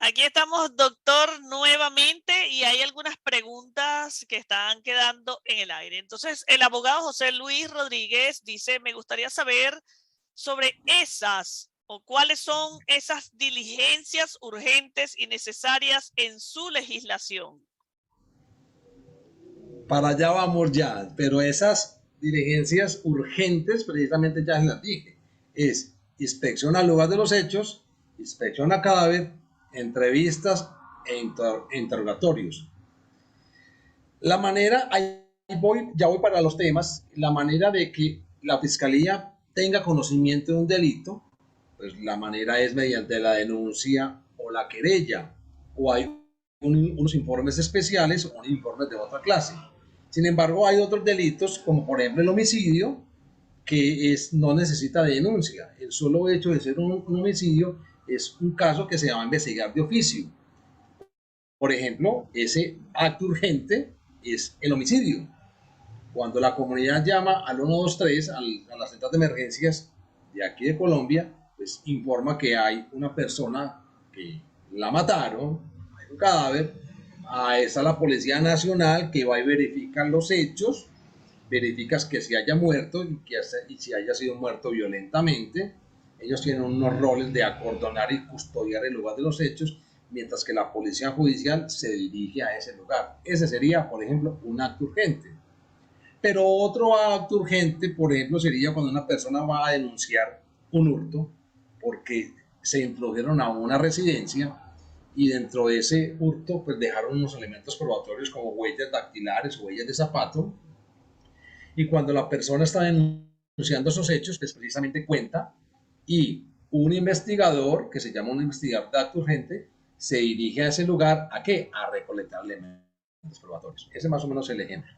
Aquí estamos, doctor, nuevamente y hay algunas preguntas que están quedando en el aire. Entonces, el abogado José Luis Rodríguez dice, me gustaría saber sobre esas o cuáles son esas diligencias urgentes y necesarias en su legislación. Para allá vamos ya, pero esas diligencias urgentes, precisamente ya las dije, es inspección al lugar de los hechos, inspección a cadáver, entrevistas interrogatorios. La manera, ahí voy, ya voy para los temas, la manera de que la fiscalía tenga conocimiento de un delito, pues la manera es mediante la denuncia o la querella, o hay unos informes especiales o informes de otra clase. Sin embargo, hay otros delitos, como por ejemplo el homicidio, que no necesita de denuncia. El solo hecho de ser un homicidio es un caso que se va a investigar de oficio. Por ejemplo, ese acto urgente es el homicidio. Cuando la comunidad llama al 123, a las centrales de emergencias de aquí de Colombia, pues informa que hay una persona que la mataron, hay un cadáver, ahí está la Policía Nacional que va y verifica los hechos, verificas que si haya muerto y si haya sido muerto violentamente. Ellos tienen unos roles de acordonar y custodiar el lugar de los hechos, mientras que la policía judicial se dirige a ese lugar. Ese sería, por ejemplo, un acto urgente. Pero otro acto urgente, por ejemplo, sería cuando una persona va a denunciar un hurto porque se introdujeron a una residencia y dentro de ese hurto pues dejaron unos elementos probatorios como huellas dactilares o huellas de zapato, y cuando la persona está denunciando esos hechos, pues precisamente cuenta, y un investigador, que se llama un investigador de acto urgente, se dirige a ese lugar, ¿a qué? A recolectar elementos probatorios. Ese es más o menos el ejemplo.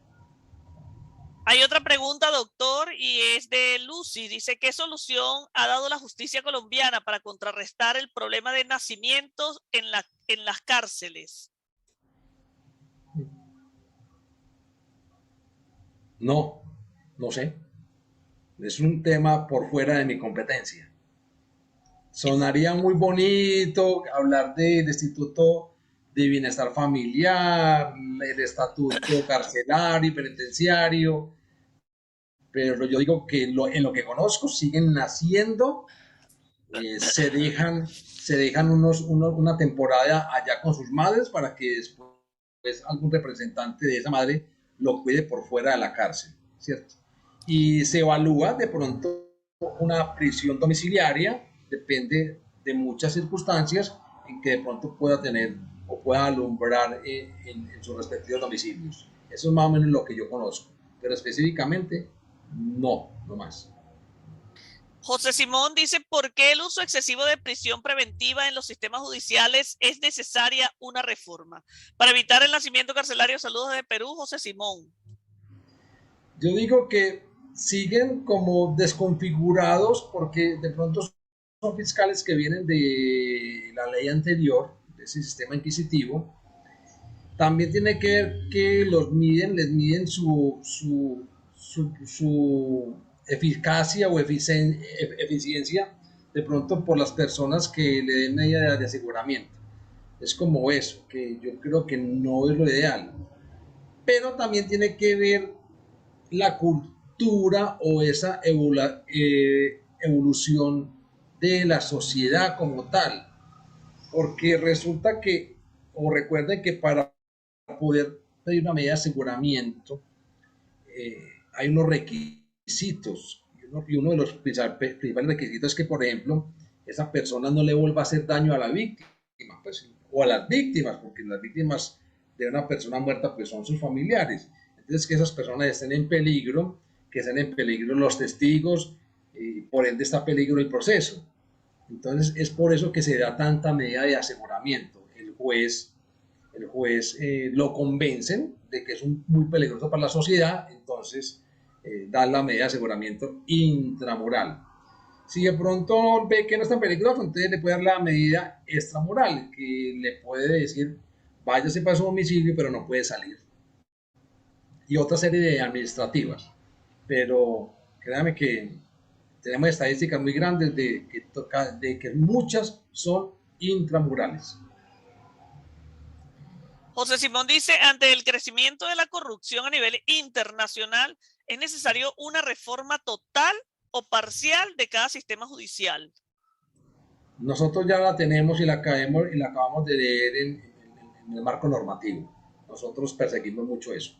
Hay otra pregunta, doctor, y es de Lucy. Dice, ¿qué solución ha dado la justicia colombiana para contrarrestar el problema de nacimientos en las cárceles? No, no sé. Es un tema por fuera de mi competencia. Sonaría muy bonito hablar del Instituto de Bienestar Familiar, el estatuto carcelario y penitenciario, pero yo digo que en lo que conozco siguen naciendo, se dejan una temporada allá con sus madres para que después algún representante de esa madre lo cuide por fuera de la cárcel, ¿cierto? Y se evalúa de pronto una prisión domiciliaria, depende de muchas circunstancias en que de pronto pueda tener o pueda alumbrar en sus respectivos domicilios. Eso es más o menos lo que yo conozco, pero específicamente no, no más. José Simón dice, ¿por qué el uso excesivo de prisión preventiva en los sistemas judiciales es necesaria una reforma? Para evitar el nacimiento carcelario, saludos de Perú, José Simón. Yo digo que siguen como desconfigurados porque de pronto son fiscales que vienen de la ley anterior, de ese sistema inquisitivo. También tiene que ver que les miden su eficacia o eficiencia de pronto por las personas que le den medida de aseguramiento. Es como eso, que yo creo que no es lo ideal. Pero también tiene que ver la cultura o esa evolución de la sociedad como tal. Porque resulta que, o recuerden que para poder pedir una medida de aseguramiento hay unos requisitos. Y uno de los principales requisitos es que, por ejemplo, esa persona no le vuelva a hacer daño a la víctima, pues, o a las víctimas, porque las víctimas de una persona muerta pues son sus familiares. Entonces, que esas personas estén en peligro, que estén en peligro los testigos, y por ende está en peligro el proceso. Entonces, es por eso que se da tanta medida de aseguramiento. El juez lo convencen de que es muy peligroso para la sociedad, entonces da la medida de aseguramiento intramural. Si de pronto ve que no está en peligroso, entonces le puede dar la medida extramural, que le puede decir, váyase para su domicilio, pero no puede salir. Y otra serie de administrativas. Pero créame que tenemos estadísticas muy grandes de que muchas son intramurales. José Simón dice, ante el crecimiento de la corrupción a nivel internacional, ¿es necesario una reforma total o parcial de cada sistema judicial? Nosotros ya la tenemos y la acabamos de leer en el marco normativo. Nosotros perseguimos mucho eso.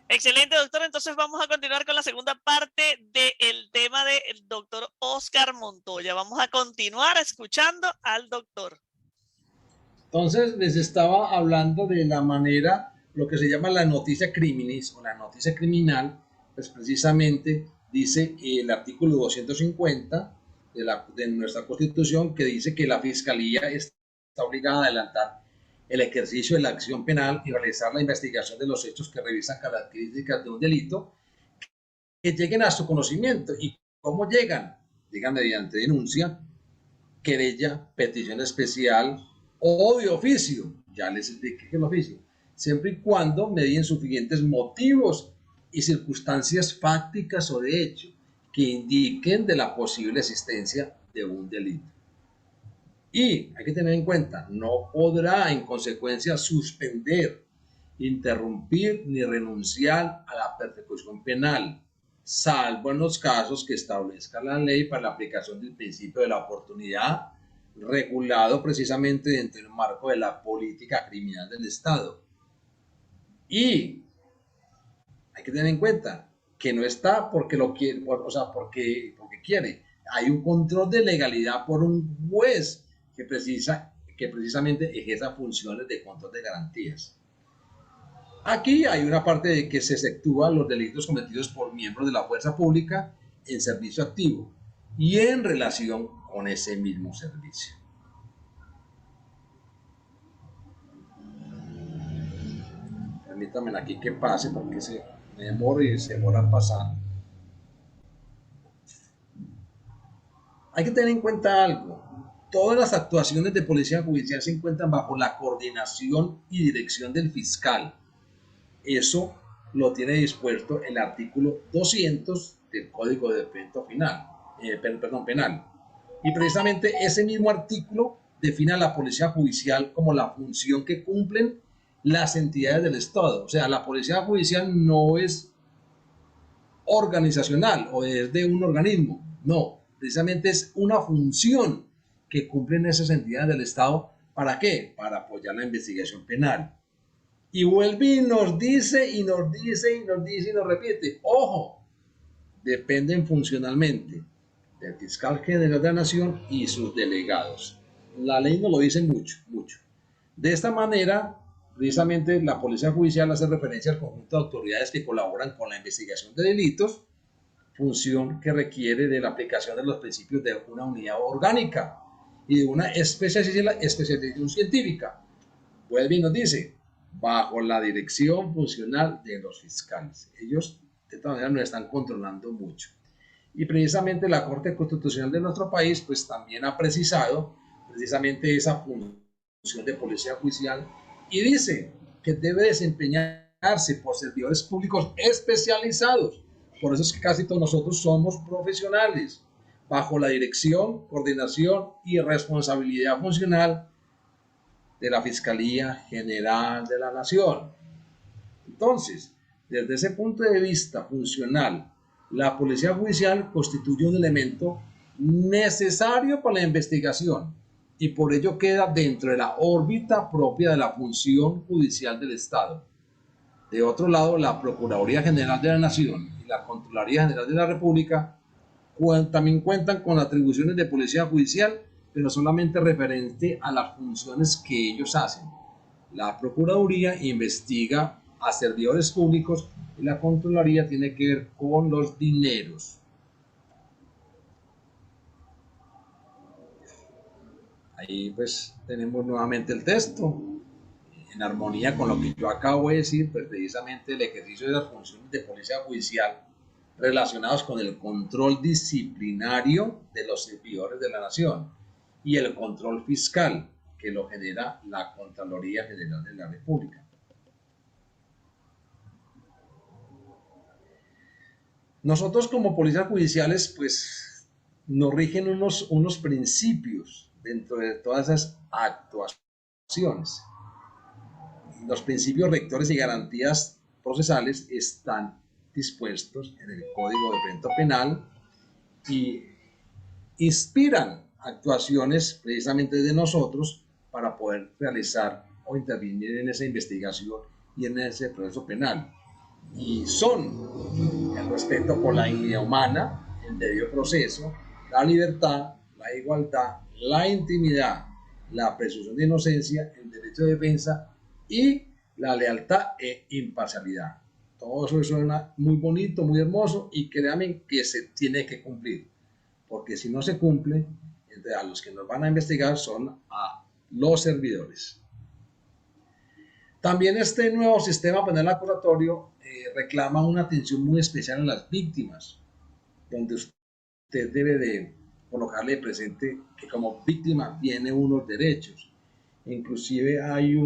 Excelente, doctor. Entonces vamos a continuar con la segunda parte del tema del doctor Oscar Montoya. Vamos a continuar escuchando al doctor. Entonces les estaba hablando de la manera, lo que se llama la noticia criminis o la noticia criminal, pues precisamente dice el artículo 250 de nuestra Constitución, que dice que la Fiscalía está obligada a adelantar el ejercicio de la acción penal y realizar la investigación de los hechos que revisan características de un delito que lleguen a su conocimiento. ¿Y cómo llegan? Llegan mediante denuncia, querella, petición especial o de oficio. Ya les expliqué que el oficio. Siempre y cuando medien suficientes motivos y circunstancias fácticas o de hecho que indiquen de la posible existencia de un delito. Y hay que tener en cuenta, no podrá en consecuencia suspender, interrumpir ni renunciar a la persecución penal, salvo en los casos que establezca la ley para la aplicación del principio de la oportunidad, regulado precisamente dentro del marco de la política criminal del Estado. Y hay que tener en cuenta que no está porque lo quiere, o sea, porque quiere. Hay un control de legalidad por un juez que precisamente ejerza funciones de control de garantías. Aquí hay una parte de que se efectúan los delitos cometidos por miembros de la fuerza pública en servicio activo y en relación con ese mismo servicio. Permítanme aquí que pase porque me demoro y se demora pasar. Hay que tener en cuenta algo. Todas las actuaciones de policía judicial se encuentran bajo la coordinación y dirección del fiscal. Eso lo tiene dispuesto el artículo 200 del Código de Procedimiento Penal. Y precisamente ese mismo artículo define a la policía judicial como la función que cumplen las entidades del Estado. O sea, la policía judicial no es organizacional o es de un organismo, no, precisamente es una función que cumplen esas entidades del Estado. ¿Para qué? Para apoyar la investigación penal. Y vuelve y nos dice, y nos dice, y nos dice, y nos repite, ojo, dependen funcionalmente del fiscal general de la Nación y sus delegados. La ley nos lo dice mucho, mucho. De esta manera, precisamente la Policía Judicial hace referencia al conjunto de autoridades que colaboran con la investigación de delitos, función que requiere de la aplicación de los principios de una unidad orgánica y de una especialización científica. Vuelve y nos dice, bajo la dirección funcional de los fiscales. Ellos de todas maneras nos están controlando mucho. Y precisamente la Corte Constitucional de nuestro país pues también ha precisado precisamente esa función de policía judicial y dice que debe desempeñarse por servidores públicos especializados. Por eso es que casi todos nosotros somos profesionales, bajo la dirección, coordinación y responsabilidad funcional de la Fiscalía General de la Nación. Entonces, desde ese punto de vista funcional, la Policía Judicial constituye un elemento necesario para la investigación y por ello queda dentro de la órbita propia de la función judicial del Estado. De otro lado, la Procuraduría General de la Nación y la Contraloría General de la República también cuentan con atribuciones de policía judicial, pero solamente referente a las funciones que ellos hacen. La Procuraduría investiga a servidores públicos y la Contraloría tiene que ver con los dineros. Ahí pues tenemos nuevamente el texto, en armonía con lo que yo acabo de decir, pues precisamente el ejercicio de las funciones de policía judicial relacionados con el control disciplinario de los servidores de la nación y el control fiscal que lo genera la Contraloría General de la República. Nosotros como policías judiciales pues nos rigen unos principios dentro de todas esas actuaciones. los principios rectores y garantías procesales están dispuestos en el Código de Procedimiento Penal y inspiran actuaciones precisamente de nosotros para poder realizar o intervenir en esa investigación y en ese proceso penal. Y son el respeto por la dignidad humana, el debido proceso, la libertad, la igualdad, la intimidad, la presunción de inocencia, el derecho de defensa y la lealtad e imparcialidad. Todo eso suena muy bonito, muy hermoso, y créanme que se tiene que cumplir, porque si no se cumple, a los que nos van a investigar son a los servidores. También este nuevo sistema penal acusatorio reclama una atención muy especial a las víctimas, donde usted debe de colocarle presente que como víctima tiene unos derechos, inclusive hay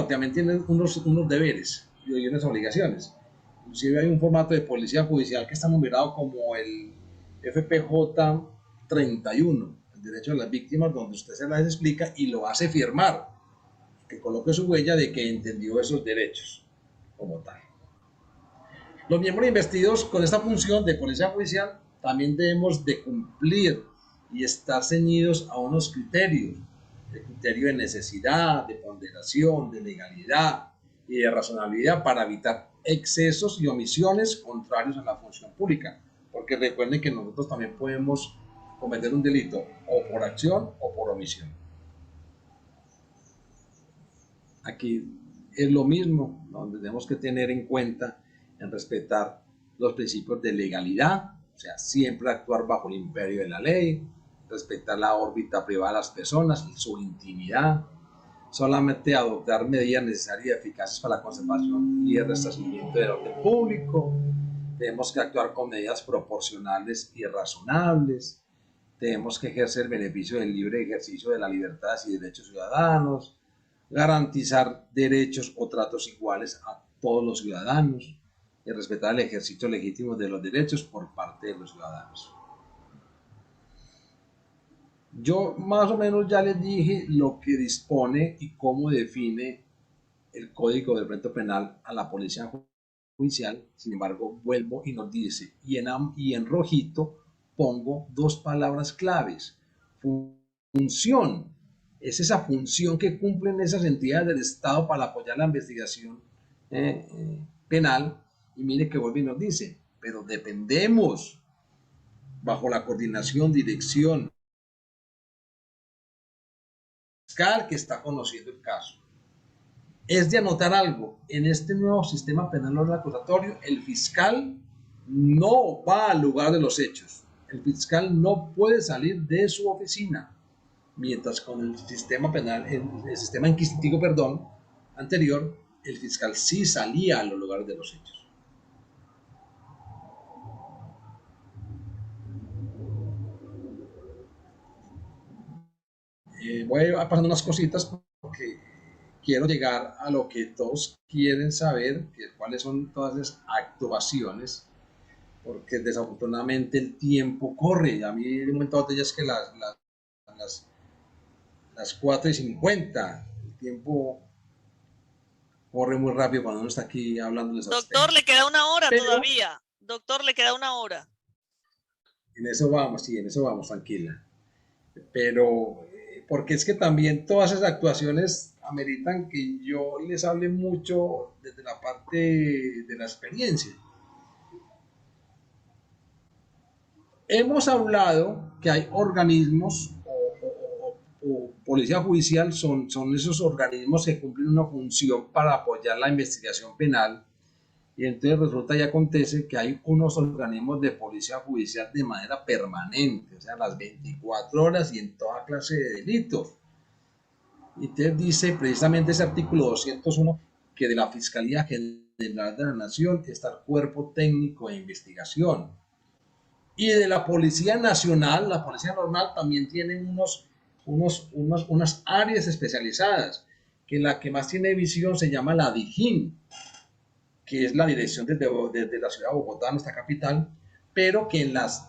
también tiene unos deberes y unas obligaciones. Inclusive hay un formato de policía judicial que está numerado como el FPJ 31, el derecho de las víctimas, donde usted se las explica y lo hace firmar, que coloque su huella de que entendió esos derechos como tal. Los miembros investidos con esta función de policía judicial también debemos de cumplir y estar ceñidos a unos criterios, el criterio de necesidad, de ponderación, de legalidad y de razonabilidad para evitar excesos y omisiones contrarios a la función pública, porque recuerden que nosotros también podemos cometer un delito o por acción o por omisión. Aquí es lo mismo, donde tenemos que tener en cuenta en respetar los principios de legalidad, o sea, siempre actuar bajo el imperio de la ley, respetar la órbita privada de las personas y su intimidad, solamente adoptar medidas necesarias y eficaces para la conservación y el restablecimiento del orden público. Tenemos que actuar con medidas proporcionales y razonables. Tenemos que ejercer el beneficio del libre ejercicio de las libertades y derechos ciudadanos, garantizar derechos o tratos iguales a todos los ciudadanos y respetar el ejercicio legítimo de los derechos por parte de los ciudadanos. Yo más o menos ya les dije lo que dispone y cómo define el Código del Procedimiento Penal a la policía judicial. Sin embargo, vuelvo y nos dice, y en rojito pongo dos palabras claves: función. Es esa función que cumplen esas entidades del Estado para apoyar la investigación penal. Y mire que vuelve y nos dice, pero dependemos bajo la coordinación, dirección fiscal que está conociendo el caso. Es de anotar algo: en este nuevo sistema penal acusatorio, el fiscal no va al lugar de los hechos. El fiscal no puede salir de su oficina, mientras con el sistema penal, el sistema inquisitivo, anterior, el fiscal sí salía a los lugares de los hechos. Voy a pasando unas cositas porque quiero llegar a lo que todos quieren saber, que cuáles son todas las actuaciones, porque desafortunadamente el tiempo corre. A mí de momento ya es que las 4:50, el tiempo corre muy rápido cuando uno está aquí hablando de esas Doctor, le queda una hora todavía. Doctor, le queda una hora. En eso vamos, sí, en eso vamos, tranquila. Pero porque es que también todas esas actuaciones ameritan que yo les hable mucho desde la parte de la experiencia. Hemos hablado que hay organismos o policía judicial, son esos organismos que cumplen una función para apoyar la investigación penal, y entonces resulta y acontece que hay unos organismos de policía judicial de manera permanente, o sea, las 24 horas y en toda clase de delitos. Y entonces dice precisamente ese artículo 201 que de la Fiscalía General de la Nación está el Cuerpo Técnico de Investigación, y de la Policía Nacional, la Policía Normal, también tiene unas áreas especializadas, que la que más tiene visión se llama la DIJÍN, que es la dirección desde la ciudad de Bogotá, nuestra capital, pero que en los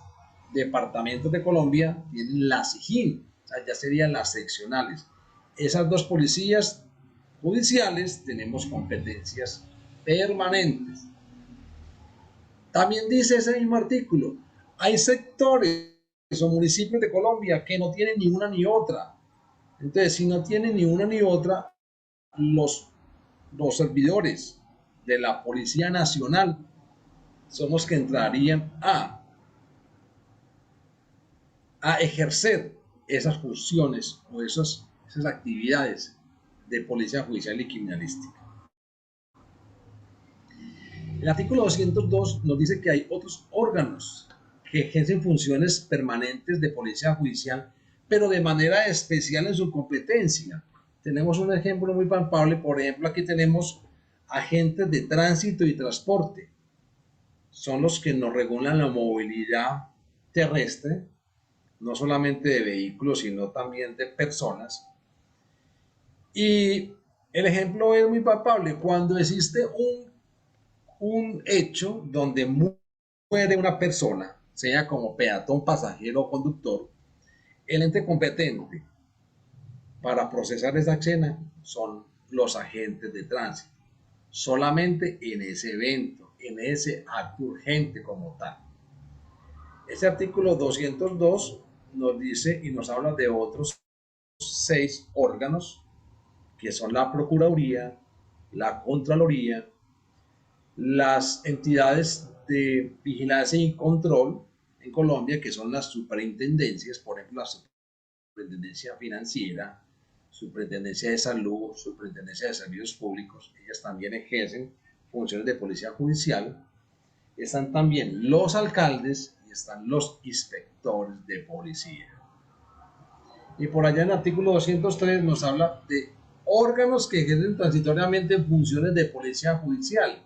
departamentos de Colombia tienen la SIJÍN, o sea, ya serían las seccionales. Esas dos policías judiciales tenemos competencias permanentes. También dice ese mismo artículo, hay sectores o municipios de Colombia que no tienen ni una ni otra. Entonces, si no tienen ni una ni otra, los servidores de la Policía Nacional son los que entrarían a ejercer esas funciones o esas actividades de policía judicial y criminalística. El artículo 202 nos dice que hay otros órganos que ejercen funciones permanentes de policía judicial, pero de manera especial en su competencia. Tenemos un ejemplo muy palpable, por ejemplo, aquí tenemos agentes de tránsito y transporte. Son los que nos regulan la movilidad terrestre, no solamente de vehículos, sino también de personas. Y el ejemplo es muy palpable. Cuando existe un hecho donde muere una persona, sea como peatón, pasajero o conductor, el ente competente para procesar esa escena son los agentes de tránsito, solamente en ese evento, en ese acto urgente como tal. Este artículo 202 nos dice y nos habla de otros 6 órganos que son la Procuraduría, la Contraloría, las entidades de vigilancia y control en Colombia, que son las superintendencias, por ejemplo, la Superintendencia Financiera, Superintendencia de Salud, Superintendencia de Servicios Públicos, ellas también ejercen funciones de policía judicial. Están también los alcaldes y están los inspectores de policía. Y por allá en el artículo 203 nos habla de órganos que ejercen transitoriamente funciones de policía judicial.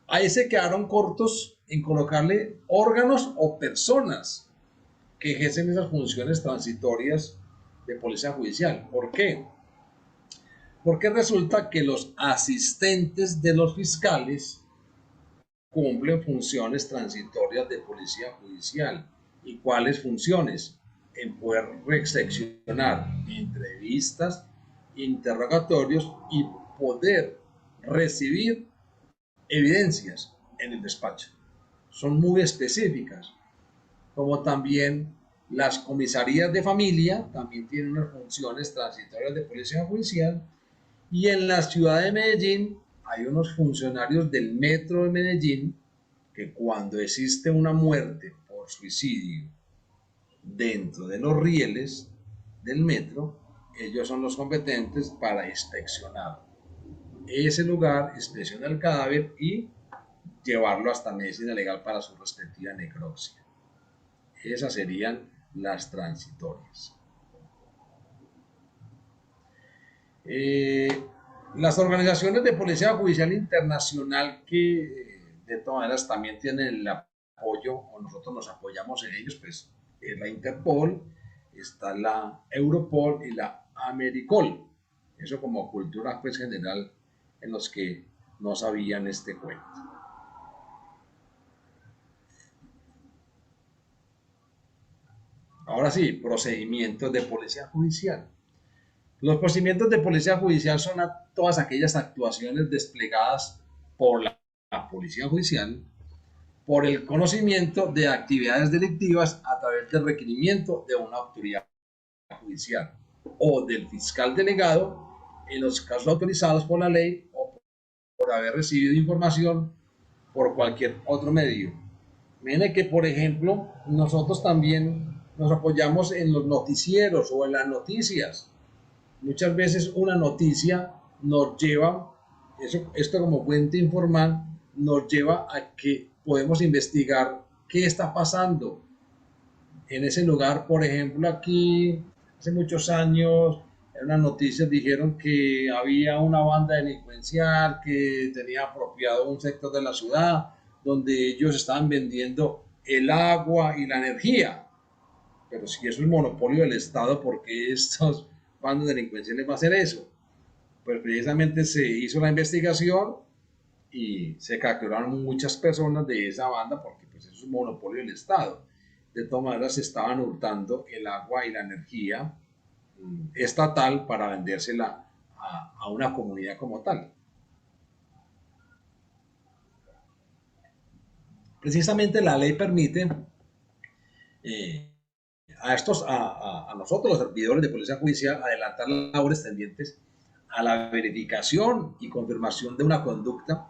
Ahí se quedaron cortos en colocarle órganos o personas que ejercen esas funciones transitorias de policía judicial. ¿Por qué? Porque resulta que los asistentes de los fiscales cumplen funciones transitorias de policía judicial. ¿Y cuáles funciones? En poder recepcionar entrevistas, interrogatorios y poder recibir evidencias en el despacho. Son muy específicas, como también las comisarías de familia también tienen unas funciones transitorias de policía judicial, y en la ciudad de Medellín hay unos funcionarios del metro de Medellín que cuando existe una muerte por suicidio dentro de los rieles del metro, ellos son los competentes para inspeccionar ese lugar, inspeccionar el cadáver y llevarlo hasta medicina legal para su respectiva necropsia. Esas serían las transitorias. Las organizaciones de policía judicial internacional que de todas maneras también tienen el apoyo, o nosotros nos apoyamos en ellos, pues es la Interpol, está la Europol y la Americol. Eso como cultura pues general en los que no sabían este cuento. Ahora sí, procedimientos de policía judicial. Los procedimientos de policía judicial son todas aquellas actuaciones desplegadas por la policía judicial por el conocimiento de actividades delictivas a través del requerimiento de una autoridad judicial o del fiscal delegado en los casos autorizados por la ley o por haber recibido información por cualquier otro medio. Miren que, por ejemplo, nosotros también nos apoyamos en los noticieros o en las noticias. Muchas veces una noticia nos lleva, esto como fuente informal, nos lleva a que podemos investigar qué está pasando en ese lugar. Por ejemplo, aquí hace muchos años en unas noticias dijeron que había una banda delincuencial que tenía apropiado un sector de la ciudad donde ellos estaban vendiendo el agua y la energía. Pero si eso es monopolio del Estado, ¿por qué estos bandas delincuenciales va a hacer eso? Pues precisamente se hizo la investigación y se capturaron muchas personas de esa banda porque pues eso es un monopolio del Estado. De todas maneras se estaban hurtando el agua y la energía estatal para vendérsela a una comunidad como tal. Precisamente la ley permite a nosotros, los servidores de policía judicial, adelantar labores tendientes a la verificación y confirmación de una conducta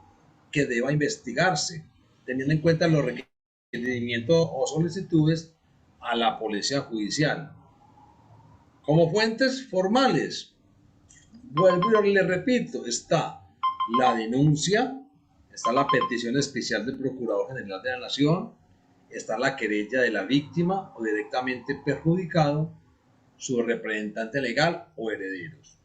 que deba investigarse, teniendo en cuenta los requerimientos o solicitudes a la policía judicial. Como fuentes formales, vuelvo y le repito, está la denuncia, está la petición especial del Procurador General de la Nación, está la querella de la víctima o directamente perjudicado, su representante legal o herederos.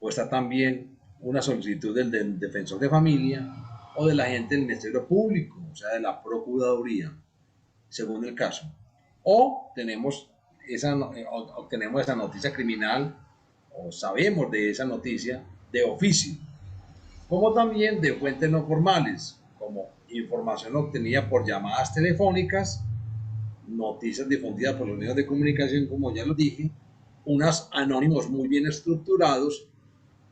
O está también una solicitud del defensor de familia o del agente del Ministerio Público, o sea, de la Procuraduría, según el caso. O obtenemos esa noticia criminal o sabemos de esa noticia de oficio, como también de fuentes no formales, como información obtenida por llamadas telefónicas, noticias difundidas por los medios de comunicación, como ya lo dije, unos anónimos muy bien estructurados,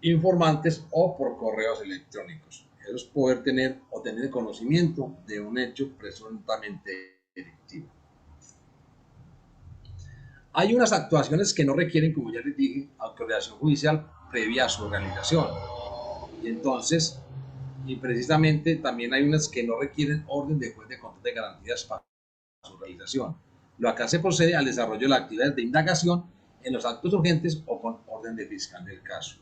informantes o por correos electrónicos. Eso es poder tener conocimiento de un hecho presuntamente delictivo. Hay unas actuaciones que no requieren, como ya les dije, autorización judicial previa a su realización. Y entonces, y precisamente también hay unas que no requieren orden de juez de control de garantías para su realización. Lo acá se procede al desarrollo de las actividades de indagación en los actos urgentes o con orden de fiscal del caso.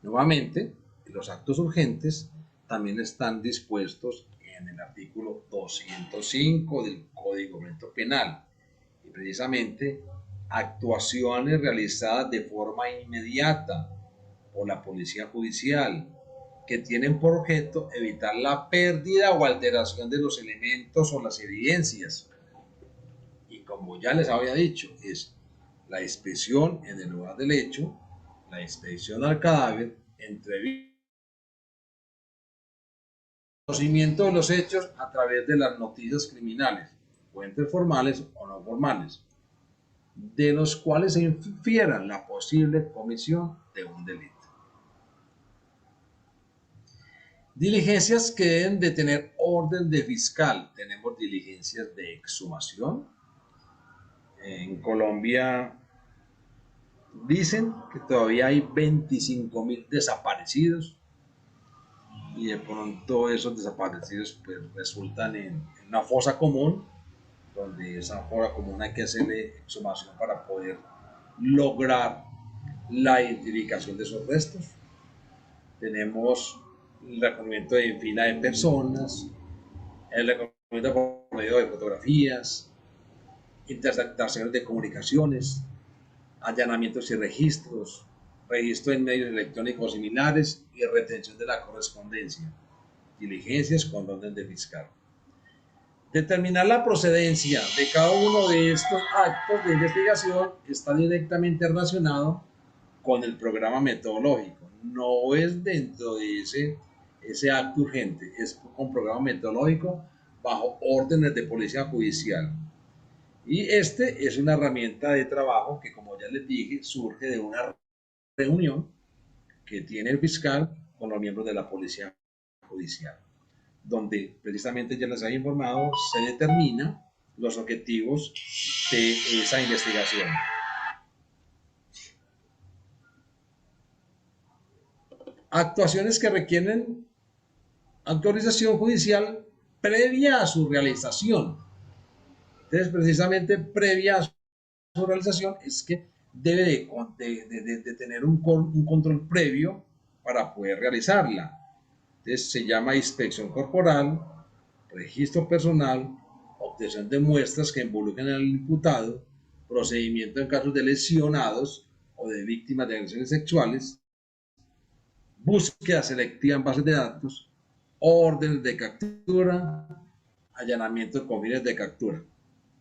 Nuevamente, los actos urgentes también están dispuestos en el artículo 205 del Código Penal. Y precisamente, actuaciones realizadas de forma inmediata por la policía judicial que tienen por objeto evitar la pérdida o alteración de los elementos o las evidencias. Y como ya les había dicho, es la inspección en el lugar del hecho, la inspección al cadáver, entrevista, conocimiento de los hechos a través de las noticias criminales, fuentes formales o no formales, de los cuales se infiera la posible comisión de un delito. Diligencias que deben de tener orden de fiscal. Tenemos diligencias de exhumación. En Colombia dicen que todavía hay 25.000 desaparecidos y de pronto esos desaparecidos pues resultan en una fosa común, donde esa fosa común hay que hacerle exhumación para poder lograr la identificación de esos restos. Tenemos el reconocimiento de fila de personas, el reconocimiento por medio de fotografías, interceptaciones de comunicaciones, allanamientos y registros, registro en medios electrónicos similares y retención de la correspondencia, diligencias con orden de fiscal. Determinar la procedencia de cada uno de estos actos de investigación está directamente relacionado con el programa metodológico. No es dentro de ese acto urgente, es con programa metodológico bajo órdenes de policía judicial. Y este es una herramienta de trabajo que, como ya les dije, surge de una reunión que tiene el fiscal con los miembros de la policía judicial, donde precisamente ya les había informado, se determina los objetivos de esa investigación. Actuaciones que requieren autorización judicial previa a su realización. Entonces, precisamente previa a su realización es que debe de tener un control previo para poder realizarla. Entonces, se llama inspección corporal, registro personal, obtención de muestras que involucren al imputado, procedimiento en casos de lesionados o de víctimas de agresiones sexuales, búsqueda selectiva en bases de datos, órdenes de captura, allanamiento con fines de captura.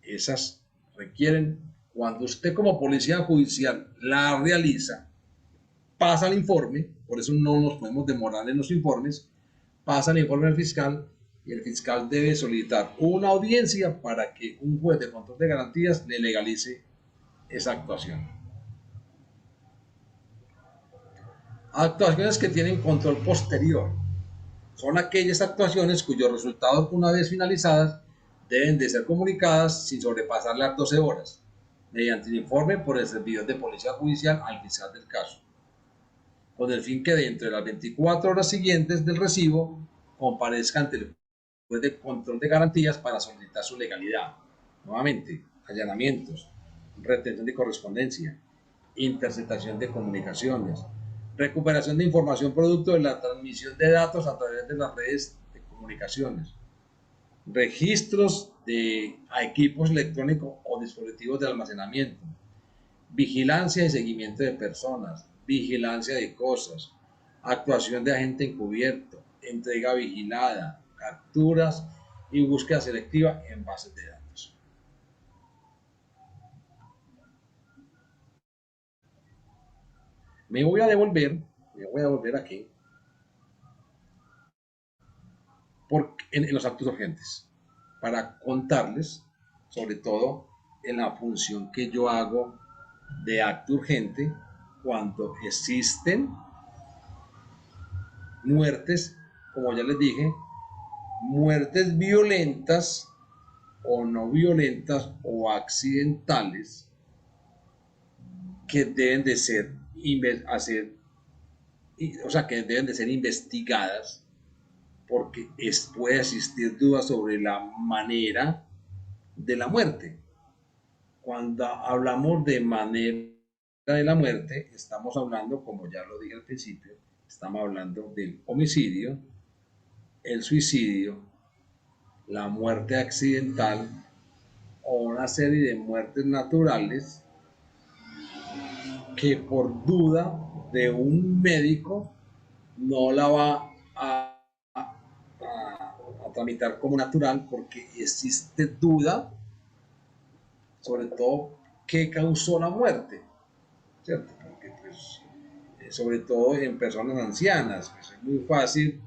Esas requieren, cuando usted como policía judicial la realiza, pasa el informe, por eso no nos podemos demorar en los informes, pasa el informe al fiscal y el fiscal debe solicitar una audiencia para que un juez de control de garantías le legalice esa actuación. Actuaciones que tienen control posterior. Son aquellas actuaciones cuyos resultados, una vez finalizadas, deben de ser comunicadas sin sobrepasar las 12 horas, mediante el informe por el servidor de policía judicial al fiscal del caso, con el fin que dentro de las 24 horas siguientes del recibo comparezca ante el juez de control de garantías para solicitar su legalidad. Nuevamente, allanamientos, retención de correspondencia, interceptación de comunicaciones, recuperación de información producto de la transmisión de datos a través de las redes de comunicaciones, registros a equipos electrónicos o dispositivos de almacenamiento, vigilancia y seguimiento de personas, vigilancia de cosas, actuación de agente encubierto, entrega vigilada, capturas y búsqueda selectiva en bases de datos. Me voy a devolver aquí en los actos urgentes para contarles, sobre todo en la función que yo hago de acto urgente cuando existen muertes, como ya les dije, muertes violentas o no violentas o accidentales que deben de ser que deben de ser investigadas porque puede existir dudas sobre la manera de la muerte. Cuando hablamos de manera de la muerte, estamos hablando, como ya lo dije al principio, estamos hablando del homicidio, el suicidio, la muerte accidental o una serie de muertes naturales que por duda de un médico no la va a tramitar como natural porque existe duda sobre todo qué causó la muerte, ¿cierto? Porque pues, sobre todo en personas ancianas, pues es muy fácil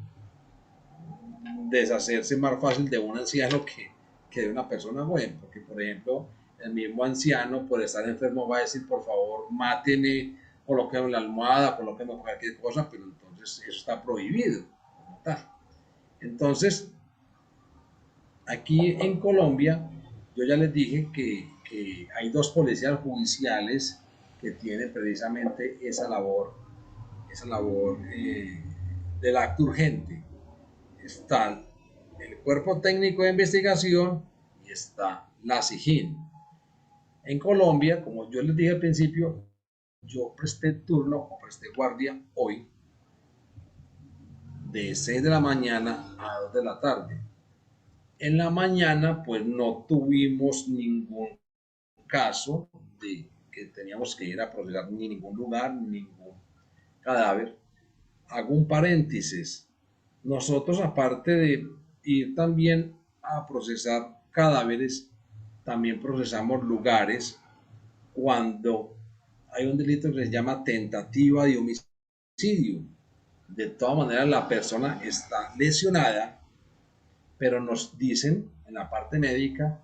deshacerse más fácil de un anciano que de una persona joven, porque por ejemplo el mismo anciano por estar enfermo va a decir por favor máteme, colóqueme la almohada, colóqueme cualquier cosa, pero entonces eso está prohibido. Entonces aquí en Colombia yo ya les dije que hay dos policías judiciales que tienen precisamente esa labor del acto urgente. Está el Cuerpo Técnico de Investigación y está la SIJIN. En Colombia, como yo les dije al principio, yo presté turno o presté guardia hoy de 6 de la mañana a 2 de la tarde. En la mañana, pues no tuvimos ningún caso de que teníamos que ir a procesar ni ningún lugar, ni ningún cadáver. Hago un paréntesis. Nosotros, aparte de ir también a procesar cadáveres, también procesamos lugares cuando hay un delito que se llama tentativa de homicidio. De todas maneras, la persona está lesionada, pero nos dicen en la parte médica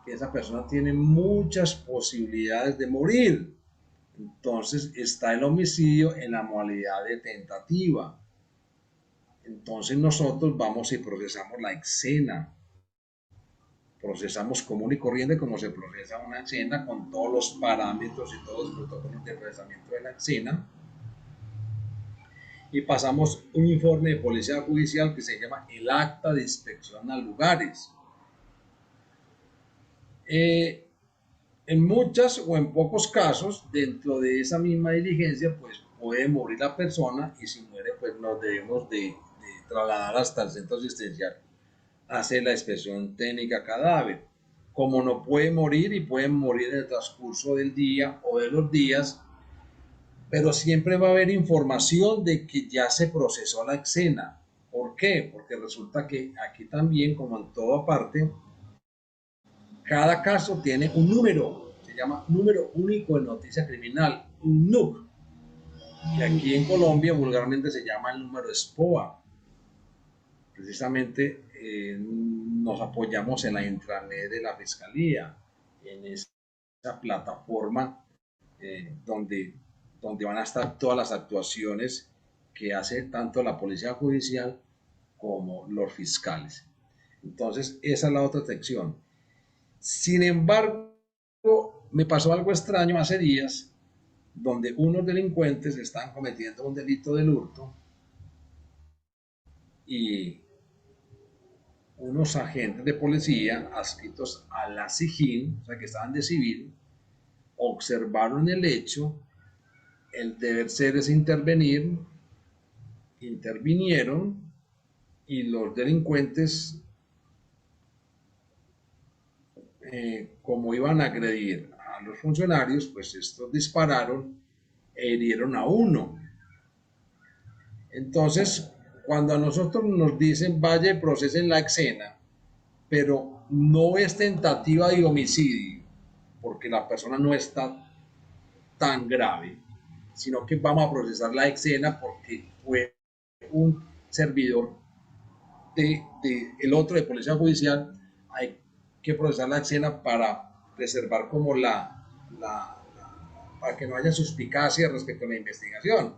que esa persona tiene muchas posibilidades de morir. Entonces está el homicidio en la modalidad de tentativa. Entonces nosotros vamos y procesamos la escena. Procesamos común y corriente como se procesa una escena con todos los parámetros y todos los protocolos de procesamiento de la escena. Y pasamos un informe de policía judicial que se llama el acta de inspección a lugares. En muchas o en pocos casos, dentro de esa misma diligencia, pues puede morir la persona y si muere, pues nos debemos de trasladar hasta el centro asistencial a hacer la inspección técnica cadáver. Como no puede morir y pueden morir en el transcurso del día o de los días, pero siempre va a haber información de que ya se procesó la escena. ¿Por qué? Porque resulta que aquí también, como en toda parte, cada caso tiene un número, se llama número único de noticia criminal, un NUC, que aquí en Colombia vulgarmente se llama el número SPOA. Precisamente nos apoyamos en la intranet de la Fiscalía, en esa plataforma donde van a estar todas las actuaciones que hace tanto la policía judicial como los fiscales. Entonces, esa es la otra sección. Sin embargo, me pasó algo extraño hace días, donde unos delincuentes están cometiendo un delito del hurto y unos agentes de policía adscritos a la SIJIN, o sea que estaban de civil, observaron el hecho, el deber ser es intervenir, intervinieron y los delincuentes, como iban a agredir a los funcionarios, pues estos dispararon e hirieron a uno. Entonces, cuando a nosotros nos dicen vaya y procesen la escena, pero no es tentativa de homicidio, porque la persona no está tan grave, sino que vamos a procesar la escena porque fue un servidor de el otro de policía judicial, hay que procesar la escena para preservar como para que no haya suspicacia respecto a la investigación,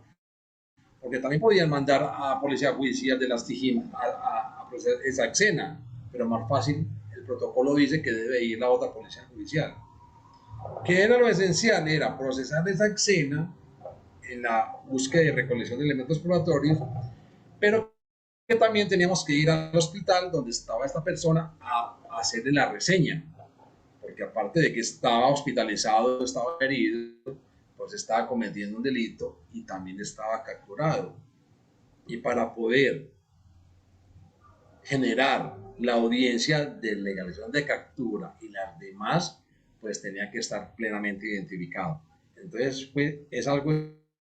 porque también podían mandar a policía judicial de las TIJIM a procesar esa escena, pero más fácil, el protocolo dice que debe ir la otra policía judicial. ¿Qué era lo esencial? Era procesar esa escena en la búsqueda y recolección de elementos probatorios, pero que también teníamos que ir al hospital donde estaba esta persona a hacerle la reseña, porque aparte de que estaba hospitalizado, estaba herido, pues estaba cometiendo un delito y también estaba capturado. Y para poder generar la audiencia de legalización de captura y las demás, pues tenía que estar plenamente identificado. Entonces, pues, es algo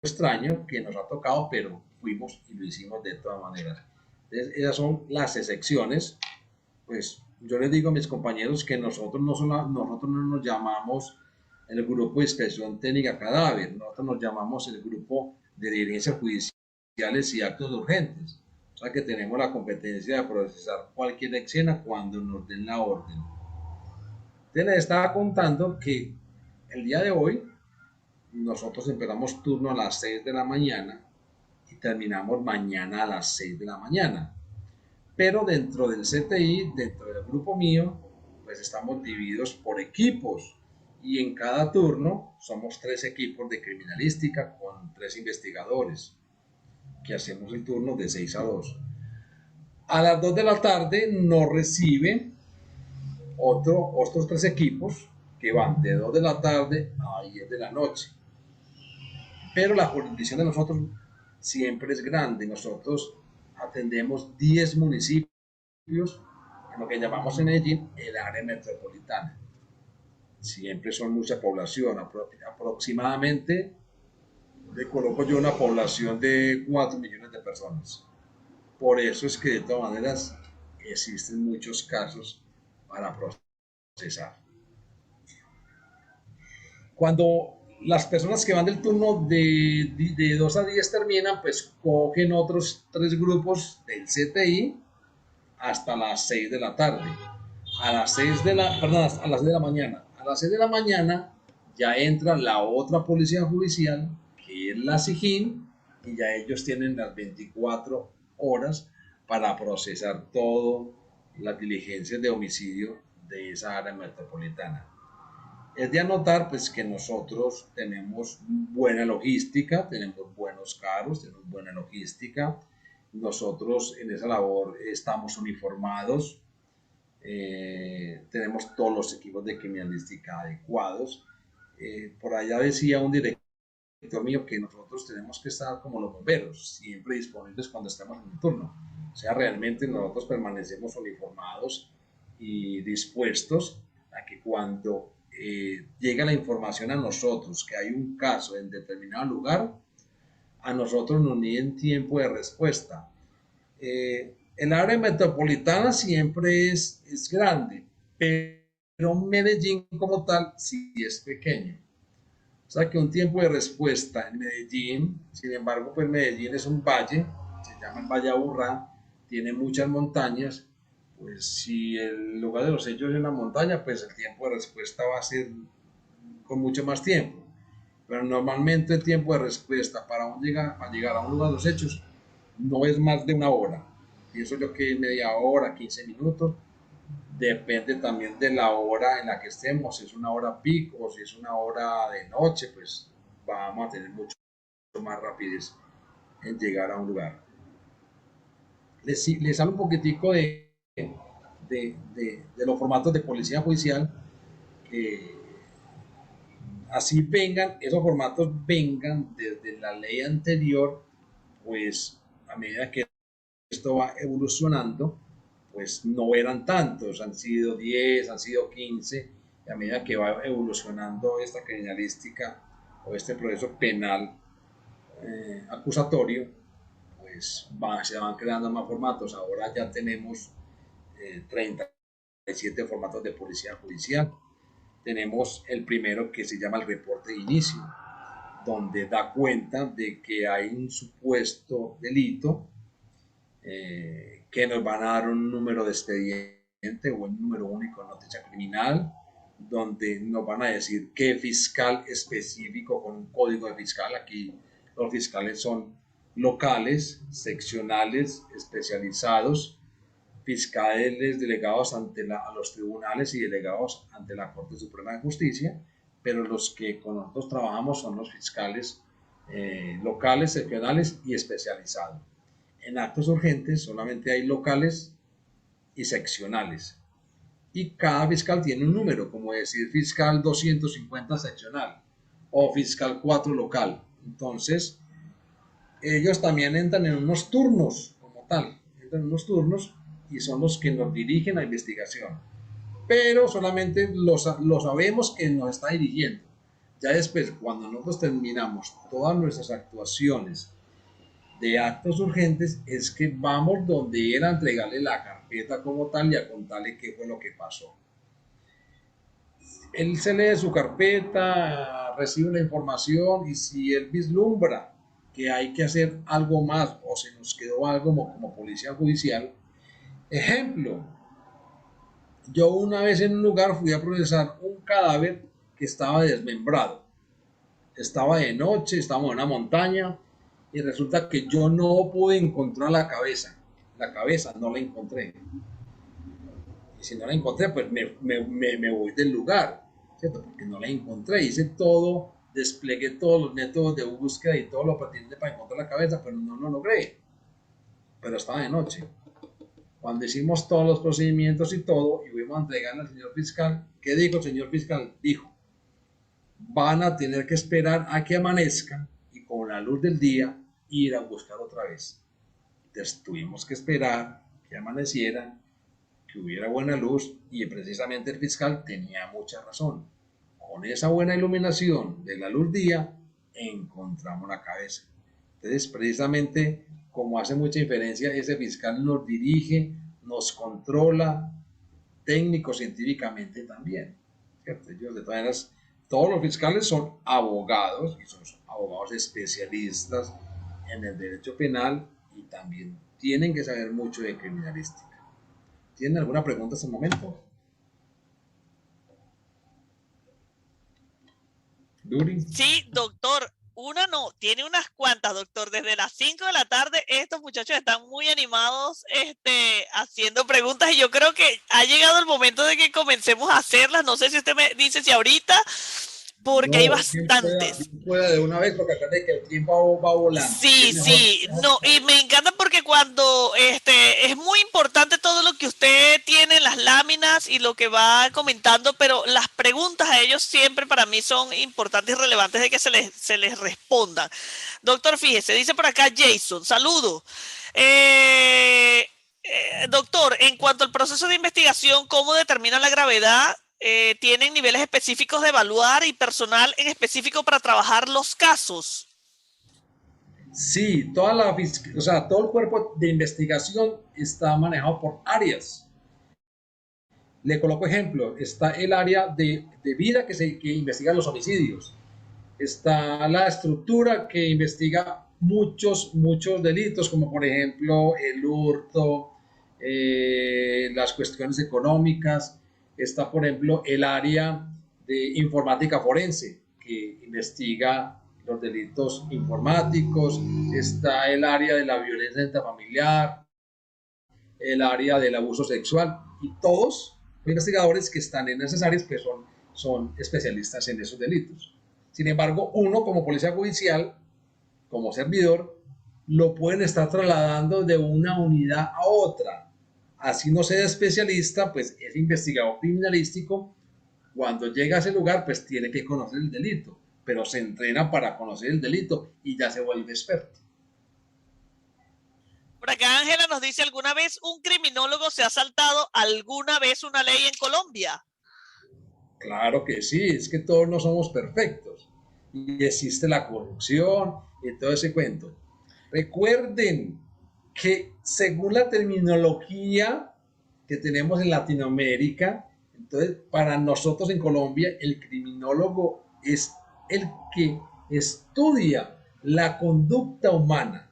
extraño que nos ha tocado, pero fuimos y lo hicimos de todas maneras. Entonces, esas son las excepciones. Pues yo les digo a mis compañeros que nosotros nosotros no nos llamamos el grupo de inspección técnica cadáver, nosotros nos llamamos el grupo de diligencias judiciales y actos urgentes. O sea que tenemos la competencia de procesar cualquier escena cuando nos den la orden. Entonces les estaba contando que el día de hoy nosotros empezamos turno a las 6 de la mañana y terminamos mañana a las 6 de la mañana. Pero dentro del CTI, dentro del grupo mío, pues estamos divididos por equipos y en cada turno somos 3 equipos de criminalística con 3 investigadores que hacemos el turno de 6 a 2. A las 2 de la tarde nos reciben otros 3 equipos que van de 2 de la tarde a 10 de la noche. Pero la jurisdicción de nosotros siempre es grande. Nosotros atendemos 10 municipios, en lo que llamamos en Medellín el área metropolitana. Siempre son mucha población, aproximadamente le coloco yo una población de 4 millones de personas. Por eso es que de todas maneras existen muchos casos para procesar. Cuando las personas que van del turno de 2 a 10 terminan, pues cogen otros 3 grupos del CTI hasta las 6 de la tarde. A las 6 de la, perdón, a las 6 de la mañana. A las 6 de la mañana ya entra la otra policía judicial, que es la SIJIN, y ya ellos tienen las 24 horas para procesar todas las diligencias de homicidio de esa área metropolitana. Es de anotar pues que nosotros tenemos buena logística, tenemos buenos carros, tenemos buena logística. Nosotros en esa labor estamos uniformados, tenemos todos los equipos de criminalística adecuados. Por allá decía un director mío que nosotros tenemos que estar como los bomberos, siempre disponibles cuando estemos en un turno. O sea, realmente nosotros permanecemos uniformados y dispuestos a que cuando llega la información a nosotros que hay un caso en determinado lugar, a nosotros nos miden tiempo de respuesta. El área metropolitana siempre es grande, pero Medellín como tal sí es pequeño. O sea que un tiempo de respuesta en Medellín, sin embargo, pues Medellín es un valle, se llama el Valle Aburrá, tiene muchas montañas, pues si el lugar de los hechos es una montaña, pues el tiempo de respuesta va a ser con mucho más tiempo. pero normalmente el tiempo de respuesta para llegar a un lugar de los hechos no es más de una hora. Pienso yo que media hora, 15 minutos, depende también de la hora en la que estemos, si es una hora pico o si es una hora de noche, pues vamos a tener mucho más rapidez en llegar a un lugar. Les hablo un poquitico de los formatos de policía judicial, que así vengan, esos formatos vengan desde la ley anterior, pues a medida que esto va evolucionando, pues no eran tantos, han sido 10, han sido 15, y a medida que va evolucionando esta criminalística o este proceso penal acusatorio, pues se van creando más formatos. Ahora ya tenemos 37 formatos de policía judicial. Tenemos el primero que se llama el reporte de inicio, donde da cuenta de que hay un supuesto delito, que nos van a dar un número de expediente o un número único de noticia criminal, donde nos van a decir qué fiscal específico con un código de fiscal. Aquí los fiscales son locales, seccionales, especializados, fiscales delegados a los tribunales y delegados ante la Corte Suprema de Justicia, pero los que con nosotros trabajamos son los fiscales locales, seccionales y especializados. En actos urgentes solamente hay locales y seccionales, y cada fiscal tiene un número, como decir fiscal 250 seccional o fiscal 4 local. Entonces ellos también entran en unos turnos como tal, entran en unos turnos y son los que nos dirigen a investigación, pero solamente lo sabemos que nos está dirigiendo. Ya después, cuando nosotros terminamos todas nuestras actuaciones de actos urgentes, es que vamos donde él a entregarle la carpeta como tal y a contarle qué fue lo que pasó. Él se lee su carpeta, recibe la información, y si él vislumbra que hay que hacer algo más o se nos quedó algo como policía judicial. Ejemplo, yo una vez en un lugar fui a procesar un cadáver que estaba desmembrado. Estaba de noche, estábamos en una montaña y resulta que yo no pude encontrar la cabeza. La cabeza no la encontré. Y si no la encontré, pues me voy del lugar, ¿cierto? Porque no la encontré. Hice todo, desplegué todos los métodos de búsqueda y todo lo pertinente para encontrar la cabeza, pero no lo logré. Pero estaba de noche. Cuando hicimos todos los procedimientos y todo, y fuimos a entregarle al señor fiscal, ¿qué dijo el señor fiscal? Dijo: van a tener que esperar a que amanezca y con la luz del día ir a buscar otra vez. Entonces tuvimos que esperar que amaneciera, que hubiera buena luz, y precisamente el fiscal tenía mucha razón. Con esa buena iluminación de la luz día encontramos la cabeza. Entonces, precisamente, como hace mucha diferencia, ese fiscal nos dirige, nos controla técnico científicamente también, ¿cierto? Ellos, de todas maneras, todos los fiscales son abogados, y son abogados especialistas en el derecho penal, y también tienen que saber mucho de criminalística. ¿Tienen alguna pregunta hasta el momento? Duri. Sí, doctor. Una no, tiene unas cuantas, doctor. Desde las 5 de la tarde estos muchachos están muy animados haciendo preguntas, y yo creo que ha llegado el momento de que comencemos a hacerlas. No sé si usted me dice si ahorita, porque hay No, bastantes. pueda de una vez, porque acá de que el tiempo va volando. Sí, sí, no, y me encanta porque cuando es muy importante todo lo que usted tiene en las láminas y lo que va comentando, pero las preguntas a ellos siempre para mí son importantes y relevantes de que se les respondan. Doctor, fíjese, dice por acá Jason, saludo. Doctor, en cuanto al proceso de investigación, ¿cómo determina la gravedad? ¿Tienen niveles específicos de evaluar y personal en específico para trabajar los casos? Sí, o sea, todo el cuerpo de investigación está manejado por áreas. Le coloco ejemplo: está el área de vida que investiga los homicidios, está la estructura que investiga muchos delitos, como por ejemplo el hurto, las cuestiones económicas. Está, por ejemplo, el área de informática forense, que investiga los delitos informáticos, está el área de la violencia intrafamiliar, el área del abuso sexual, y todos los investigadores que están en esas áreas pues son especialistas en esos delitos. Sin embargo, uno como policía judicial, como servidor, lo pueden estar trasladando de una unidad a otra. Así no sea especialista, pues es investigador criminalístico. Cuando llega a ese lugar, pues tiene que conocer el delito, pero se entrena para conocer el delito y ya se vuelve experto. Por acá Ángela nos dice, ¿alguna vez un criminólogo se ha saltado alguna vez una ley en Colombia? Claro que sí, es que todos no somos perfectos y existe la corrupción y todo ese cuento. Recuerden que según la terminología que tenemos en Latinoamérica, entonces para nosotros en Colombia el criminólogo es el que estudia la conducta humana,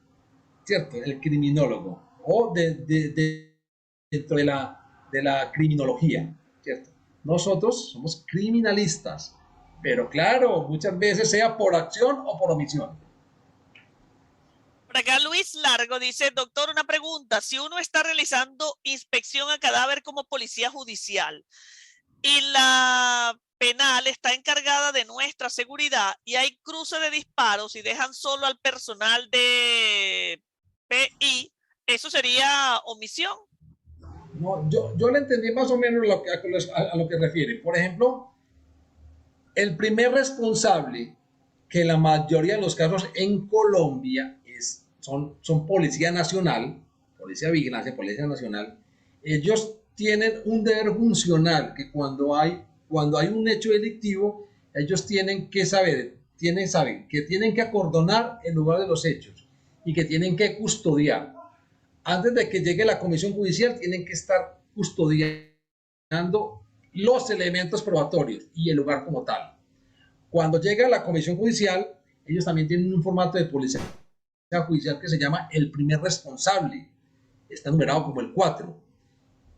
¿cierto? El criminólogo o dentro de la criminología, ¿cierto? Nosotros somos criminalistas, pero claro, muchas veces sea por acción o por omisión. Por acá Luis Largo dice, doctor, una pregunta. Si uno está realizando inspección a cadáver como policía judicial y la penal está encargada de nuestra seguridad y hay cruce de disparos y dejan solo al personal de PI, ¿eso sería omisión? No, yo le entendí más o menos a lo que refiere. Por ejemplo, el primer responsable, que la mayoría de los casos en Colombia son Policía Nacional, Policía de Vigilancia, Policía Nacional, ellos tienen un deber funcional que cuando hay un hecho delictivo, ellos tienen que saber que tienen que acordonar el lugar de los hechos y que tienen que custodiar. Antes de que llegue la comisión judicial, tienen que estar custodiando los elementos probatorios y el lugar como tal. Cuando llega la comisión judicial, ellos también tienen un formato de policía judicial que se llama el primer responsable. Está numerado como el 4.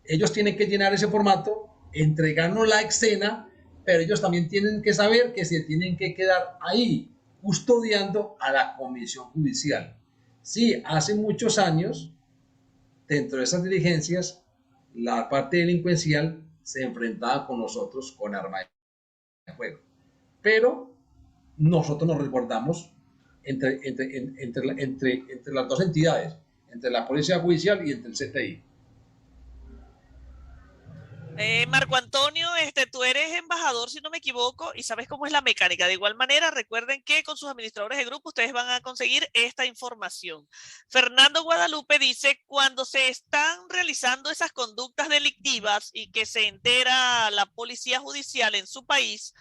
Ellos tienen que llenar ese formato, entregarnos la escena, pero ellos también tienen que saber que se tienen que quedar ahí, custodiando a la comisión judicial. Sí, hace muchos años, dentro de esas diligencias, la parte delincuencial se enfrentaba con nosotros con arma de fuego. Pero nosotros nos resguardamos entre las dos entidades, entre la Policía Judicial y entre el CTI. Marco Antonio, tú eres embajador, si no me equivoco, y sabes cómo es la mecánica. De igual manera, recuerden que con sus administradores de grupo ustedes van a conseguir esta información. Fernando Guadalupe dice, cuando se están realizando esas conductas delictivas y que se entera la policía judicial en su país,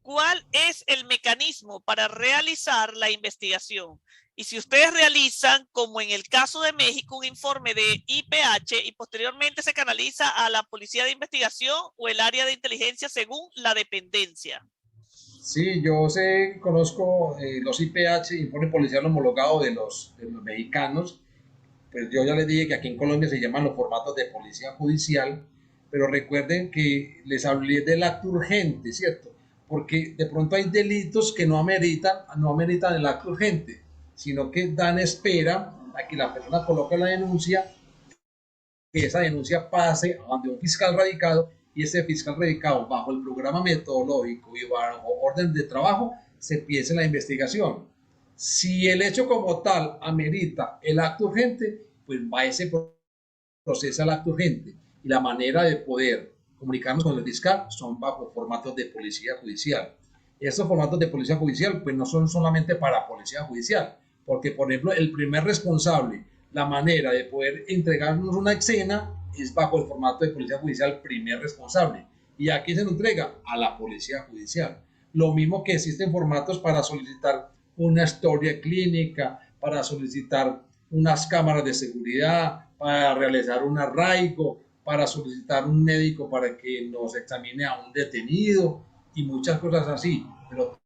¿cuál es el mecanismo para realizar la investigación? Y si ustedes realizan, como en el caso de México, un informe de IPH y posteriormente se canaliza a la Policía de Investigación o el área de inteligencia según la dependencia. Sí, yo conozco los IPH, informe policial homologado de los mexicanos. Pues yo ya les dije que aquí en Colombia se llaman los formatos de policía judicial, pero recuerden que les hablé del acto urgente, ¿cierto? Porque de pronto hay delitos que no ameritan el acto urgente, sino que dan espera a que la persona coloque la denuncia, que esa denuncia pase ante un fiscal radicado y ese fiscal radicado bajo el programa metodológico y bajo orden de trabajo se empiece la investigación. Si el hecho como tal amerita el acto urgente, pues va ese proceso al acto urgente y la manera de poder comunicarnos con el fiscal son bajo formatos de policía judicial. Estos formatos de policía judicial pues no son solamente para policía judicial, porque por ejemplo el primer responsable, la manera de poder entregarnos una escena es bajo el formato de policía judicial primer responsable. ¿Y a quién se nos entrega? A la policía judicial. Lo mismo que existen formatos para solicitar una historia clínica, para solicitar unas cámaras de seguridad, para realizar un arraigo, para solicitar un médico para que nos examine a un detenido y muchas cosas así. Pero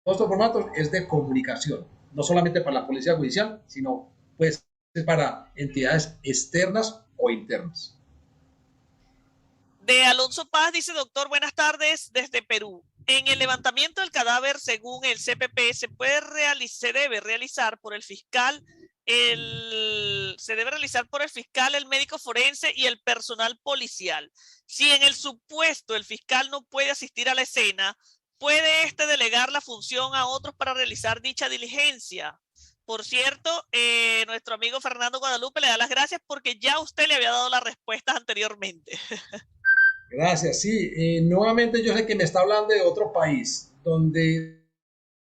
todos estos formatos es de comunicación, no solamente para la policía judicial, sino pues para entidades externas o internas. De Alonso Paz dice, doctor, buenas tardes desde Perú. En el levantamiento del cadáver, según el CPP, se debe realizar por el fiscal, el médico forense y el personal policial. Si en el supuesto el fiscal no puede asistir a la escena, puede delegar la función a otros para realizar dicha diligencia. Por cierto, nuestro amigo Fernando Guadalupe le da las gracias porque ya usted le había dado las respuestas anteriormente. Gracias, sí. Nuevamente yo sé que me está hablando de otro país, donde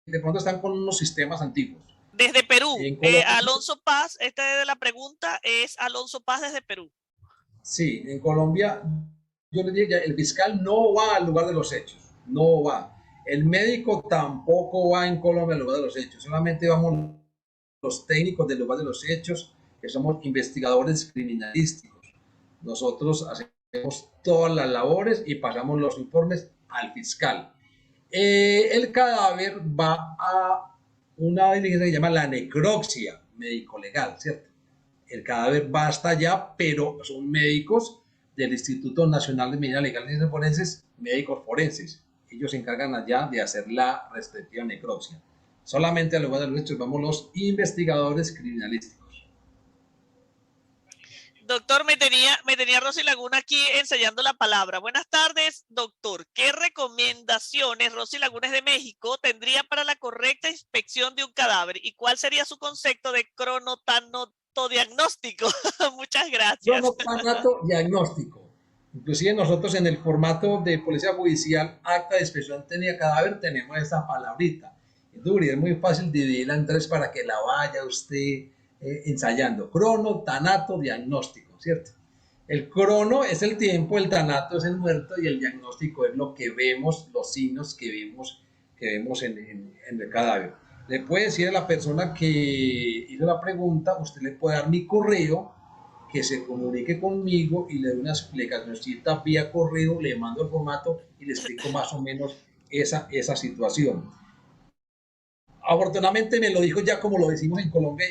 de pronto están con unos sistemas antiguos. Desde Perú, En Colombia, Alonso Paz, esta de la pregunta es Alonso Paz desde Perú. sí, en Colombia, yo le digo, el fiscal no va al lugar de los hechos, no va. El médico tampoco va en Colombia al lugar de los hechos, solamente vamos los técnicos del lugar de los hechos, que somos investigadores criminalísticos. Nosotros hacemos todas las labores y pasamos los informes al fiscal. El cadáver va a una diligencia que se llama la necropsia médico-legal, ¿cierto? El cadáver va hasta allá, pero son médicos del Instituto Nacional de Medicina Legal y Ciencias Forenses, médicos forenses. Ellos se encargan allá de hacer la respectiva necropsia. Solamente al lugar de los hechos vamos los investigadores criminalísticos. Doctor, me tenía Rosy Laguna aquí ensayando la palabra. Buenas tardes, doctor. ¿Qué recomendaciones, Rosy Laguna es de México, tendría para la correcta inspección de un cadáver? ¿Y cuál sería su concepto de cronotanotodiagnóstico? Muchas gracias. Cronotanato diagnóstico. Inclusive nosotros en el formato de policía judicial, acta de inspección técnica cadáver, tenemos esa palabrita. Es duro y es muy fácil dividirla en tres para que la vaya usted ensayando. Crono, tanato, diagnóstico, ¿cierto? El crono es el tiempo, el tanato es el muerto y el diagnóstico es lo que vemos, los signos que vemos en el cadáver. Le puede decir a la persona que hizo la pregunta, usted le puede dar mi correo, que se comunique conmigo y le doy una explicacióncita vía correo, le mando el formato y le explico más o menos esa situación. Afortunadamente me lo dijo ya como lo decimos en Colombia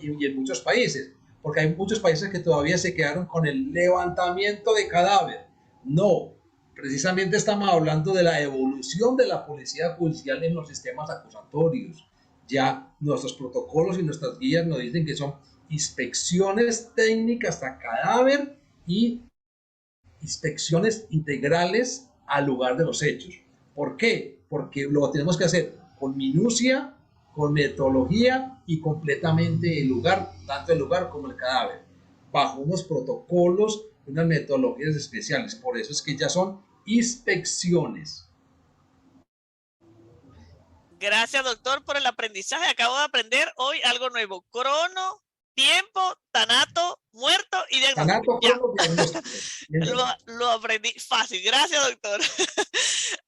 y en muchos países, porque hay muchos países que todavía se quedaron con el levantamiento de cadáver. No, precisamente estamos hablando de la evolución de la policía judicial en los sistemas acusatorios. Ya nuestros protocolos y nuestras guías nos dicen que son inspecciones técnicas a cadáver y inspecciones integrales al lugar de los hechos. ¿Por qué? Porque lo tenemos que hacer con minucia, con metodología y completamente el lugar, tanto el lugar como el cadáver, bajo unos protocolos, unas metodologías especiales. Por eso es que ya son inspecciones. Gracias, doctor, por el aprendizaje. Acabo de aprender hoy algo nuevo. Crono, tiempo, tanato, muerto y diagnóstico. Lo aprendí fácil. Gracias, doctor.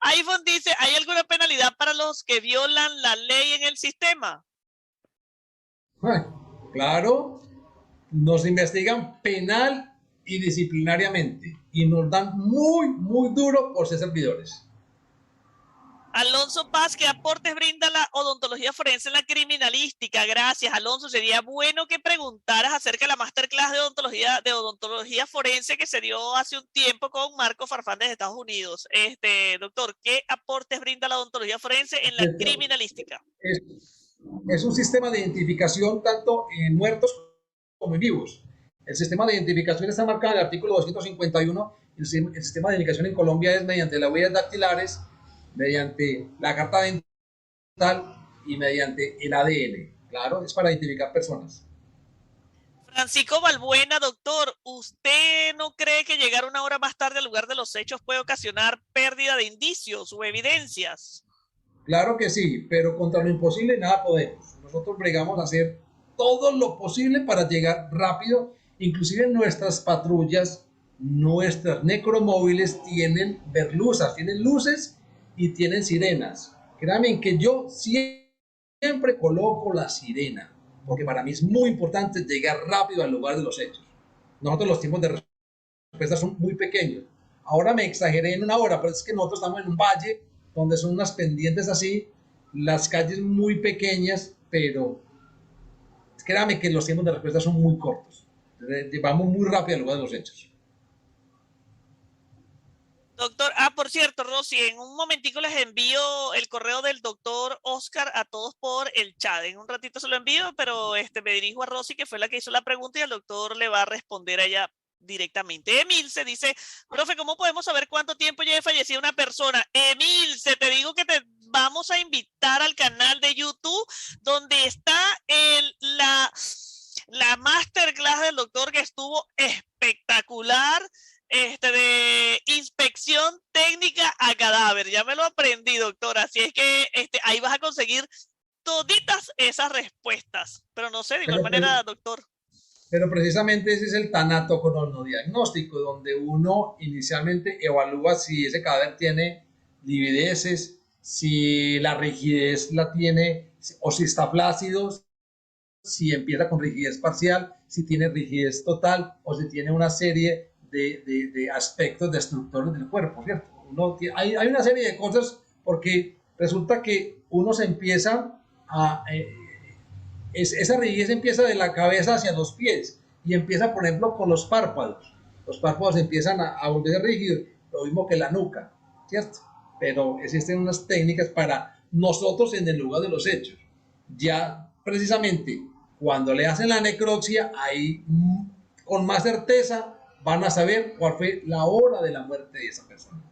iPhone dice, ¿hay alguna penalidad para los que violan la ley en el sistema? Claro, nos investigan penal y disciplinariamente y nos dan muy duro por ser servidores. Alonso Paz, ¿qué aportes brinda la odontología forense en la criminalística? Gracias, Alonso. Sería bueno que preguntaras acerca de la masterclass de odontología forense que se dio hace un tiempo con Marco Farfán desde Estados Unidos. Doctor, ¿qué aportes brinda la odontología forense en la criminalística? Es un sistema de identificación tanto en muertos como en vivos. El sistema de identificación está marcado en el artículo 251. El sistema de identificación en Colombia es mediante las huellas dactilares, mediante la carta dental y mediante el ADN. Claro, es para identificar personas. Francisco Balbuena, doctor, ¿usted no cree que llegar una hora más tarde al lugar de los hechos puede ocasionar pérdida de indicios o evidencias? Claro que sí, pero contra lo imposible nada podemos. Nosotros bregamos a hacer todo lo posible para llegar rápido. Inclusive nuestras patrullas, nuestras necromóviles tienen berlusas, tienen luces y tienen sirenas. Créanme que yo siempre coloco la sirena, porque para mí es muy importante llegar rápido al lugar de los hechos. Nosotros los tiempos de respuesta son muy pequeños. Ahora me exageré en una hora, pero es que nosotros estamos en un valle donde son unas pendientes así, las calles muy pequeñas, pero créame que los tiempos de respuesta son muy cortos. Vamos muy rápido al lugar de los hechos. Doctor, por cierto, Rosy, en un momentico les envío el correo del doctor Oscar a todos por el chat. En un ratito se lo envío, pero me dirijo a Rosy, que fue la que hizo la pregunta, y el doctor le va a responder a ella directamente. Emil se dice, profe, ¿cómo podemos saber cuánto tiempo lleva fallecida una persona? Emil, se te digo que te vamos a invitar al canal de YouTube, donde está la masterclass del doctor, que estuvo espectacular, de inspección técnica a cadáver. Ya me lo aprendí, doctor. Así es que ahí vas a conseguir toditas esas respuestas. Pero no sé, de igual manera, doctor. Pero precisamente ese es el tanatoconolodiagnóstico, donde uno inicialmente evalúa si ese cadáver tiene livideces, si la rigidez la tiene, o si está flácido, si empieza con rigidez parcial, si tiene rigidez total, o si tiene una serie de aspectos destructores del cuerpo, ¿cierto? Hay una serie de cosas, porque resulta que uno se empieza a... esa rigidez empieza de la cabeza hacia los pies y empieza, por ejemplo, con los párpados. Los párpados empiezan a volverse rígidos, lo mismo que la nuca, ¿cierto? Pero existen unas técnicas para nosotros en el lugar de los hechos. Ya precisamente cuando le hacen la necropsia, ahí con más certeza van a saber cuál fue la hora de la muerte de esa persona.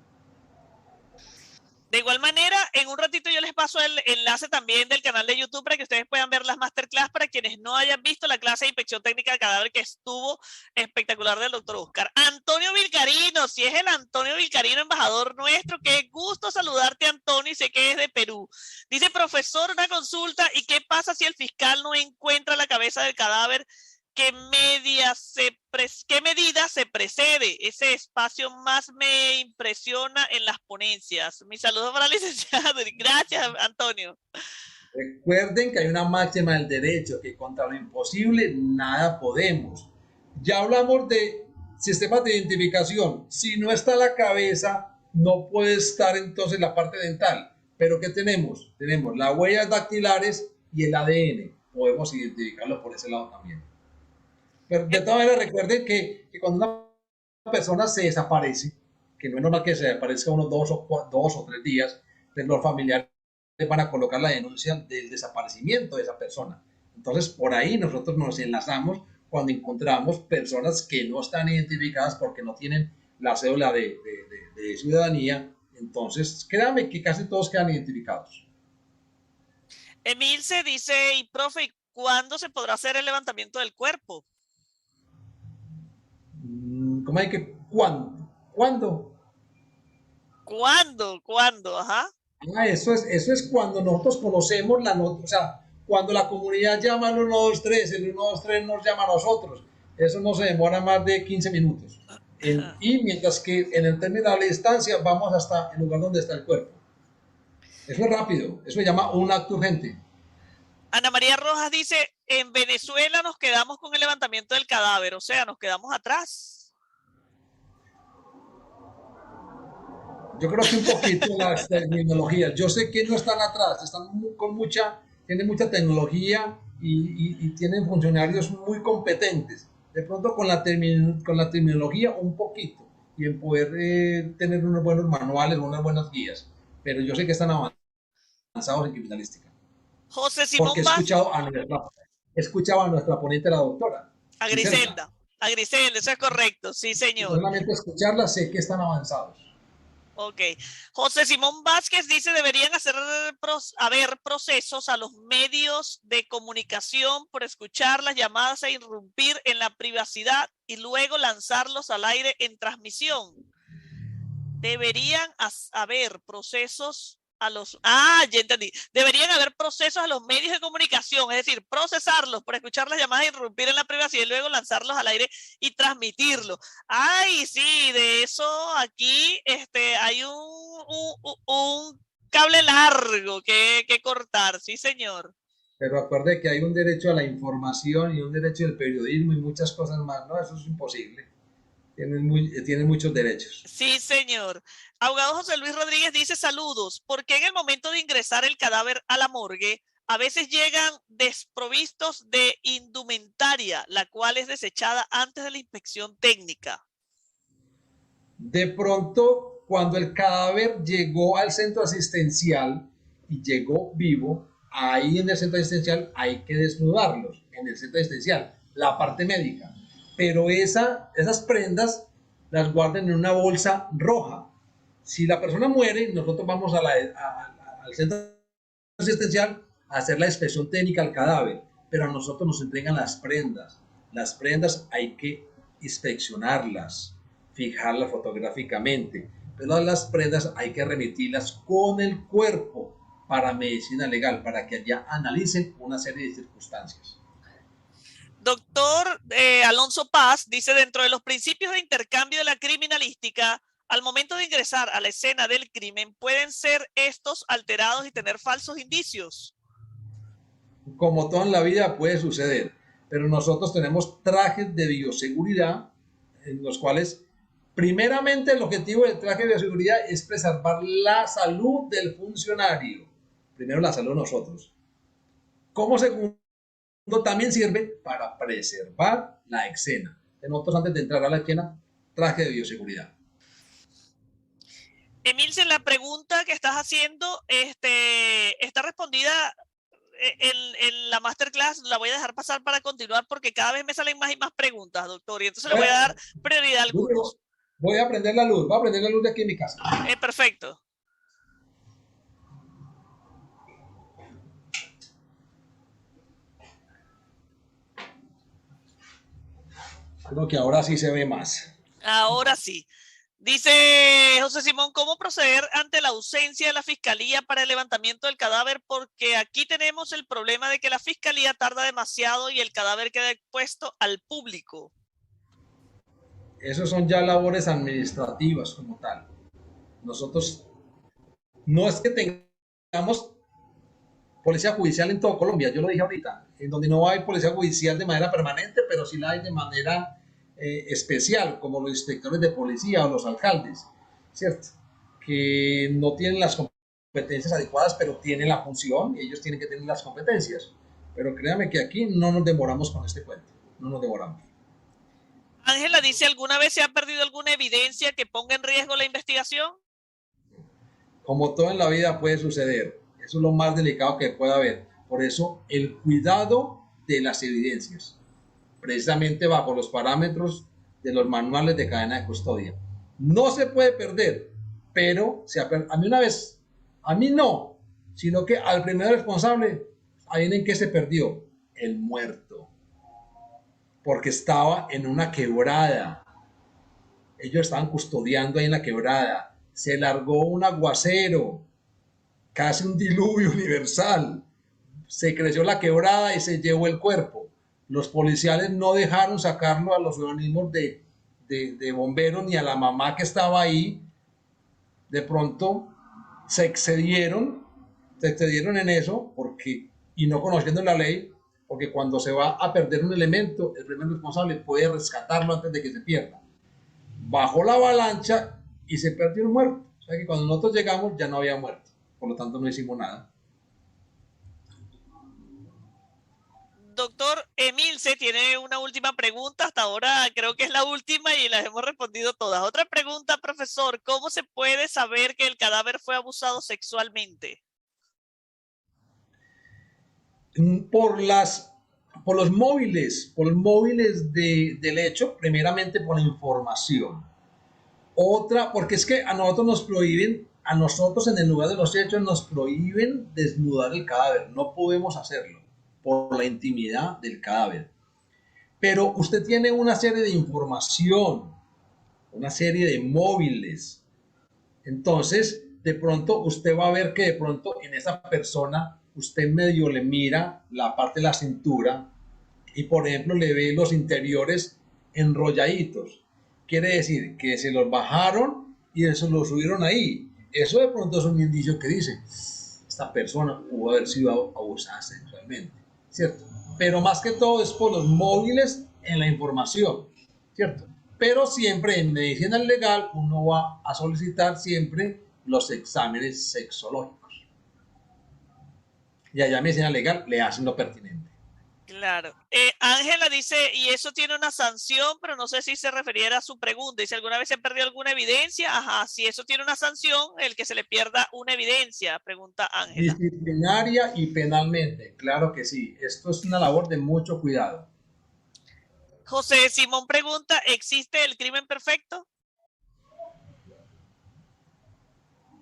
De igual manera, en un ratito yo les paso el enlace también del canal de YouTube para que ustedes puedan ver las masterclass, para quienes no hayan visto la clase de inspección técnica del cadáver, que estuvo espectacular, del doctor Oscar. Antonio Vilcarino, si es el Antonio Vilcarino, embajador nuestro, qué gusto saludarte, Antonio, y sé que es de Perú. Dice, profesor, una consulta, ¿y qué pasa si el fiscal no encuentra la cabeza del cadáver? ¿Qué medida se precede? Ese espacio más me impresiona en las ponencias. Mi saludo para el licenciado. Gracias, Antonio. Recuerden que hay una máxima del derecho, que contra lo imposible nada podemos. Ya hablamos de sistemas de identificación. Si no está la cabeza, no puede estar entonces la parte dental. Pero ¿qué tenemos? Tenemos las huellas dactilares y el ADN. Podemos identificarlo por ese lado también. Pero de todas maneras, recuerden que cuando una persona se desaparece, que no es normal que se desaparezca unos 2 o 3 días, pues los familiares van a colocar la denuncia del desaparecimiento de esa persona. Entonces, por ahí nosotros nos enlazamos cuando encontramos personas que no están identificadas porque no tienen la cédula de ciudadanía. Entonces, créanme que casi todos quedan identificados. Emil se dice, y profe, ¿cuándo se podrá hacer el levantamiento del cuerpo? ¿Cómo hay que? ¿Cuándo? ¿Cuándo? ¿Cuándo? Ajá. Eso es cuando nosotros conocemos la nota, o sea, cuando la comunidad llama al 123, el 123 nos llama a nosotros. Eso no se demora más de 15 minutos. Y mientras que en el término de la distancia vamos hasta el lugar donde está el cuerpo. Eso es rápido, eso se llama un acto urgente. Ana María Rojas dice, en Venezuela nos quedamos con el levantamiento del cadáver, o sea, nos quedamos atrás. Yo creo que un poquito las tecnologías. Yo sé que no están atrás, tienen mucha tecnología y tienen funcionarios muy competentes. De pronto con la terminología un poquito y en poder tener unos buenos manuales, unas buenas guías. Pero yo sé que están avanzados en criminalística. José Simón Porque he escuchado a nuestra ponente, la doctora. A Griselda, eso es correcto, sí señor. Solamente escucharla sé que están avanzados. Ok. José Simón Vázquez dice, deberían haber procesos a los medios de comunicación por escuchar las llamadas e irrumpir en la privacidad y luego lanzarlos al aire en transmisión. Deberían haber procesos a los... ya entendí. Deberían haber procesos a los medios de comunicación, es decir, procesarlos por escuchar las llamadas e irrumpir en la privacidad y luego lanzarlos al aire y transmitirlo. Ay, sí, de eso aquí hay un cable largo que cortar, sí, señor. Pero acuerde que hay un derecho a la información y un derecho del periodismo y muchas cosas más, ¿no? Eso es imposible. Tienen muchos derechos. Sí, señor. Abogado José Luis Rodríguez dice, saludos. ¿Por qué en el momento de ingresar el cadáver a la morgue, a veces llegan desprovistos de indumentaria, la cual es desechada antes de la inspección técnica? De pronto cuando el cadáver llegó al centro asistencial y llegó vivo, ahí en el centro asistencial hay que desnudarlos, en el centro asistencial, la parte médica. Pero esas prendas las guardan en una bolsa roja. Si la persona muere, nosotros vamos al centro asistencial a hacer la inspección técnica al cadáver, pero a nosotros nos entregan las prendas. Las prendas hay que inspeccionarlas, fijarlas fotográficamente, pero las prendas hay que remitirlas con el cuerpo para medicina legal, para que allá analicen una serie de circunstancias. Doctor Alonso Paz dice, dentro de los principios de intercambio de la criminalística, al momento de ingresar a la escena del crimen, ¿pueden ser estos alterados y tener falsos indicios? Como todo en la vida puede suceder, pero nosotros tenemos trajes de bioseguridad en los cuales, primeramente, el objetivo del traje de bioseguridad es preservar la salud del funcionario. Primero la salud de nosotros. Como segundo, también sirve para preservar la escena. Nosotros, antes de entrar a la escena, traje de bioseguridad. Emilce, la pregunta que estás haciendo está respondida en la masterclass. La voy a dejar pasar para continuar porque cada vez me salen más y más preguntas, doctor, y entonces le voy a dar prioridad a algunos. Voy a prender la luz, voy a prender la luz de aquí en mi casa. Perfecto. Creo que ahora sí se ve más. Ahora sí. Dice José Simón, ¿cómo proceder ante la ausencia de la fiscalía para el levantamiento del cadáver? Porque aquí tenemos el problema de que la fiscalía tarda demasiado y el cadáver queda expuesto al público. Esos son ya labores administrativas como tal. Nosotros no es que tengamos policía judicial en todo Colombia, yo lo dije ahorita, en donde no hay policía judicial de manera permanente, pero sí la hay de manera especial, como los inspectores de policía o los alcaldes, ¿cierto? Que no tienen las competencias adecuadas, pero tienen la función y ellos tienen que tener las competencias. Pero créame que aquí no nos demoramos con este cuento, no nos demoramos. Ángela dice, ¿alguna vez se ha perdido alguna evidencia que ponga en riesgo la investigación? Como todo en la vida puede suceder, eso es lo más delicado que puede haber. Por eso el cuidado de las evidencias, precisamente bajo los parámetros de los manuales de cadena de custodia. No se puede perder, pero a mí una vez, a mí no, sino que al primer responsable, ahí en qué se perdió, el muerto, porque estaba en una quebrada. Ellos estaban custodiando ahí en la quebrada. Se largó un aguacero, casi un diluvio universal. Se creció la quebrada y se llevó el cuerpo. Los policiales no dejaron sacarlo a los organismos de bomberos ni a la mamá que estaba ahí. De pronto se excedieron en eso y no conociendo la ley, porque cuando se va a perder un elemento, el primer responsable puede rescatarlo antes de que se pierda. Bajó la avalancha y se perdió el muerto. O sea que cuando nosotros llegamos ya no había muerto. Por lo tanto, no hicimos nada. Doctor Emilce tiene una última pregunta. Hasta ahora creo que es la última y las hemos respondido todas. Otra pregunta, profesor. ¿Cómo se puede saber que el cadáver fue abusado sexualmente? Por los móviles del hecho, primeramente por la información. Otra, porque es que a nosotros en el lugar de los hechos nos prohíben desnudar el cadáver, no podemos hacerlo por la intimidad del cadáver. Pero usted tiene una serie de información, una serie de móviles. Entonces, de pronto usted va a ver que de pronto en esa persona usted medio le mira la parte de la cintura y, por ejemplo, le ve los interiores enrolladitos. Quiere decir que se los bajaron y eso lo subieron ahí. Eso de pronto es un indicio que dice, esta persona pudo haber sido abusada sexualmente, ¿cierto? Pero más que todo es por los móviles en la información, ¿cierto? Pero siempre en medicina legal uno va a solicitar siempre los exámenes sexológicos. Y allá en medicina legal le hacen lo pertinente. Claro. Ángela dice, y eso tiene una sanción, pero no sé si se refiriera a su pregunta. Dice, ¿alguna vez se perdió alguna evidencia? Ajá, si eso tiene una sanción, el que se le pierda una evidencia, pregunta Ángela. Disciplinaria y penalmente, claro que sí. Esto es una labor de mucho cuidado. José Simón pregunta, ¿existe el crimen perfecto?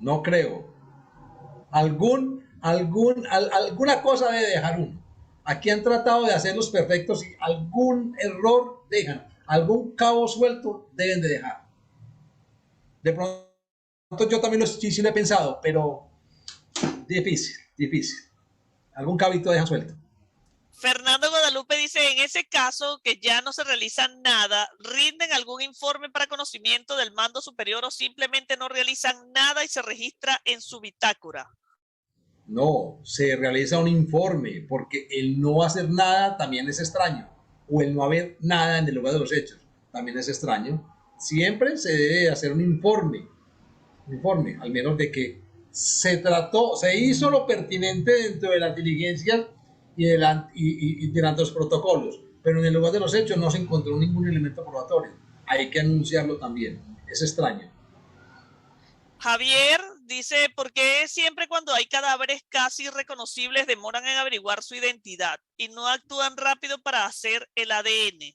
No creo. Alguna cosa debe dejar uno. Aquí han tratado de hacerlos perfectos y algún error dejan, algún cabo suelto deben de dejar. De pronto yo también sí lo he pensado, pero difícil, difícil. Algún cabito dejan suelto. Fernando Guadalupe dice, en ese caso que ya no se realiza nada, ¿rinden algún informe para conocimiento del mando superior o simplemente no realizan nada y se registra en su bitácora? No, se realiza un informe, porque el no hacer nada también es extraño, o el no haber nada en el lugar de los hechos también es extraño. Siempre se debe hacer un informe, al menos de que se trató, se hizo lo pertinente dentro de las diligencias y delante de los protocolos, pero en el lugar de los hechos no se encontró ningún elemento probatorio. Hay que anunciarlo también, es extraño. Javier dice, ¿por qué siempre cuando hay cadáveres casi irreconocibles demoran en averiguar su identidad y no actúan rápido para hacer el ADN?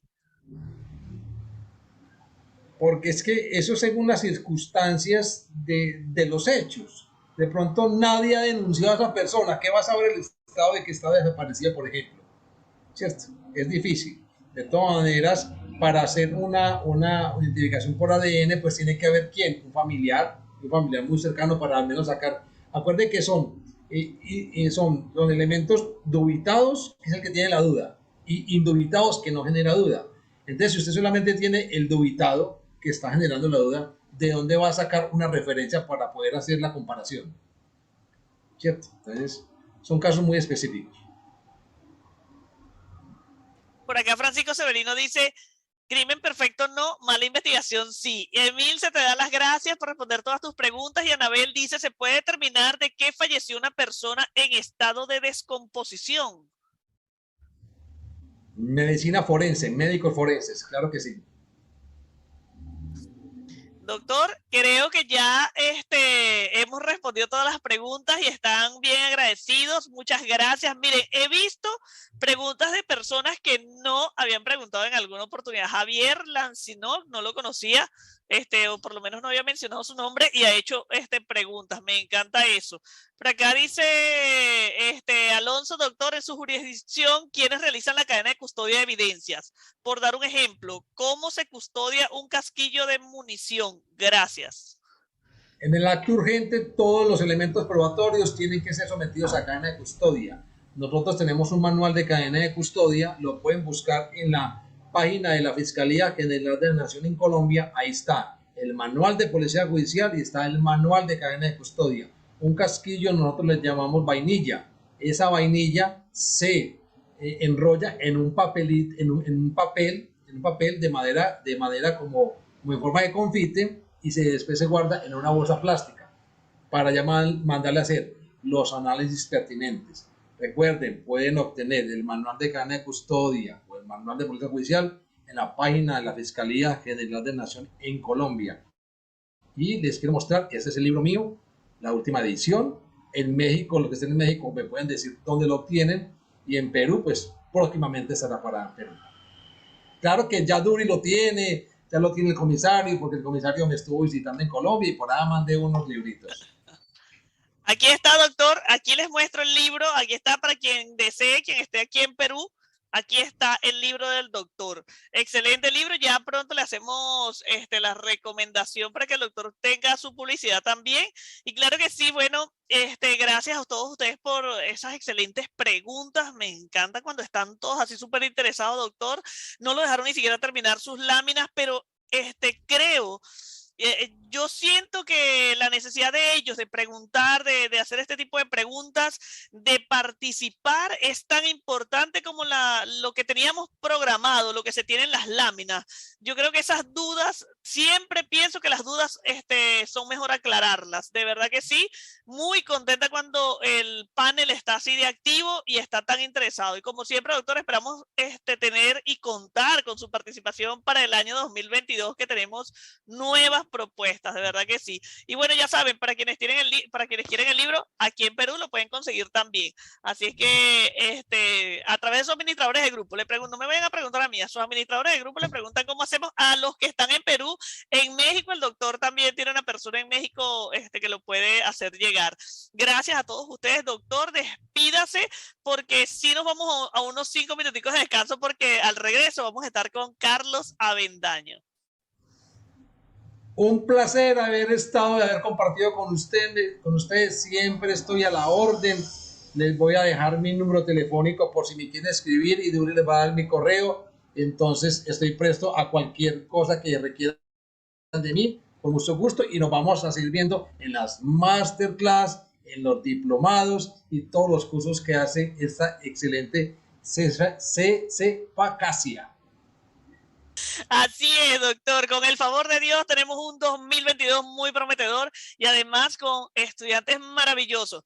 Porque es que eso según las circunstancias de los hechos. De pronto nadie ha denunciado a esa persona. ¿Qué va a saber el Estado de que está desaparecida, por ejemplo? ¿Cierto? Es difícil. De todas maneras, para hacer una identificación por ADN, pues tiene que haber quién, un familiar muy cercano para al menos sacar. Acuerde que son elementos dubitados, que es el que tiene la duda, y indubitados, que no genera duda. Entonces, si usted solamente tiene el dubitado, que está generando la duda, ¿de dónde va a sacar una referencia para poder hacer la comparación? ¿Cierto? Entonces, son casos muy específicos. Por acá Francisco Severino dice, crimen perfecto no, mala investigación sí. Emil se te da las gracias por responder todas tus preguntas y Anabel dice, ¿se puede determinar de qué falleció una persona en estado de descomposición? Medicina forense, médicos forenses, claro que sí. Doctor, creo que ya hemos respondido todas las preguntas y están bien agradecidos. Muchas gracias. Miren, he visto preguntas de personas que no habían preguntado en alguna oportunidad. Javier Lancinor, no lo conocía, o por lo menos no había mencionado su nombre y ha hecho preguntas. Me encanta eso. Por acá dice Alonso, doctor, en su jurisdicción, ¿quiénes realizan la cadena de custodia de evidencias? Por dar un ejemplo, ¿cómo se custodia un casquillo de munición? Gracias. En el acto urgente, todos los elementos probatorios tienen que ser sometidos a cadena de custodia. Nosotros tenemos un manual de cadena de custodia, lo pueden buscar en la página de la Fiscalía General de la Nación en Colombia. Ahí está el manual de policía judicial y está el manual de cadena de custodia. Un casquillo nosotros le llamamos vainilla. Esa vainilla se enrolla en un papel, de madera como en forma de confite, y después se guarda en una bolsa plástica para ya mandarle a hacer los análisis pertinentes. Recuerden, pueden obtener el manual de cadena de custodia o el manual de policía judicial en la página de la Fiscalía General de la Nación en Colombia. Y les quiero mostrar, este es el libro mío, la última edición. En México, los que estén en México me pueden decir dónde lo obtienen, y en Perú, pues próximamente estará para Perú. Claro que ya Duri lo tiene, ya lo tiene el comisario, porque el comisario me estuvo visitando en Colombia y por ahí mandé unos libritos. Aquí está, doctor. Aquí les muestro el libro. Aquí está para quien desee, quien esté aquí en Perú. Aquí está el libro del doctor. Excelente libro. Ya pronto le hacemos la recomendación para que el doctor tenga su publicidad también. Y claro que sí, bueno, gracias a todos ustedes por esas excelentes preguntas. Me encanta cuando están todos así súper interesados, doctor. No lo dejaron ni siquiera terminar sus láminas, pero creo yo siento que la necesidad de ellos de preguntar, de hacer este tipo de preguntas, de participar es tan importante como lo que teníamos programado, lo que se tiene en las láminas. Yo creo que esas dudas, siempre pienso que las dudas son mejor aclararlas. De verdad que sí, muy contenta cuando el panel está así de activo y está tan interesado. Y como siempre, doctor, esperamos tener y contar con su participación para el año 2022, que tenemos nuevas propuestas, de verdad que sí. Y bueno, ya saben, para quienes quieren el libro, aquí en Perú lo pueden conseguir también. Así es que a través de sus administradores de grupo, le pregunto, no me vayan a preguntar a mí, a sus administradores de grupo le preguntan cómo hacemos. A los que están en Perú, en México, el doctor también tiene una persona en México que lo puede hacer llegar. Gracias a todos ustedes, doctor. Despídase, porque sí nos vamos a unos 5 minuticos de descanso, porque al regreso vamos a estar con Carlos Avendaño. Un placer haber estado y haber compartido con ustedes. Siempre estoy a la orden. Les voy a dejar mi número telefónico por si me quieren escribir, y Duri les va a dar mi correo. Entonces estoy presto a cualquier cosa que requieran de mí, con mucho gusto, y nos vamos a seguir viendo en las masterclass, en los diplomados y todos los cursos que hace esta excelente CC Pacasia. Así es, doctor. Con el favor de Dios tenemos un 2022 muy prometedor, y además con estudiantes maravillosos.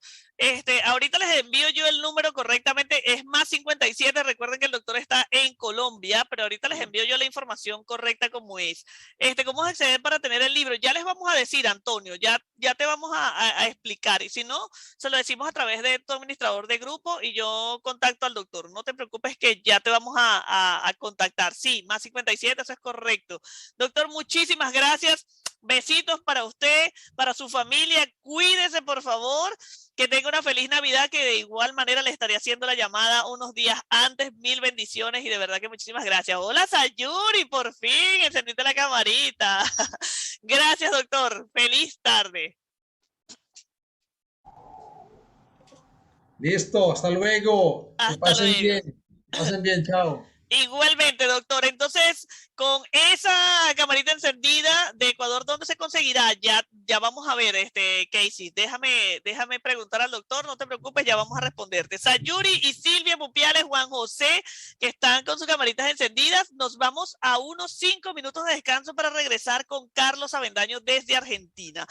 Ahorita les envío yo el número correctamente, es +57. Recuerden que el doctor está en Colombia, pero ahorita les envío yo la información correcta como es. ¿Cómo acceder para tener el libro? Ya les vamos a decir, Antonio, ya te vamos a explicar, y si no, se lo decimos a través de tu administrador de grupo y yo contacto al doctor. No te preocupes, que ya te vamos a contactar. Sí, +57, eso es correcto. Doctor, muchísimas gracias. Besitos para usted, para su familia. Cuídese, por favor. Que tenga una feliz Navidad, que de igual manera le estaré haciendo la llamada unos días antes. Mil bendiciones, y de verdad que muchísimas gracias. Hola, Sayuri, por fin encendiste la camarita. Gracias, doctor. Feliz tarde. Listo, hasta luego. Que Hasta pasen luego. bien. Pasen bien, chao. Igualmente, doctor. Entonces, con esa camarita encendida de Ecuador, ¿dónde se conseguirá? Ya vamos a ver, Casey. Déjame preguntar al doctor, no te preocupes, ya vamos a responderte. Sayuri y Silvia Pupiales, Juan José, que están con sus camaritas encendidas. Nos vamos a unos 5 minutos de descanso para regresar con Carlos Avendaño desde Argentina.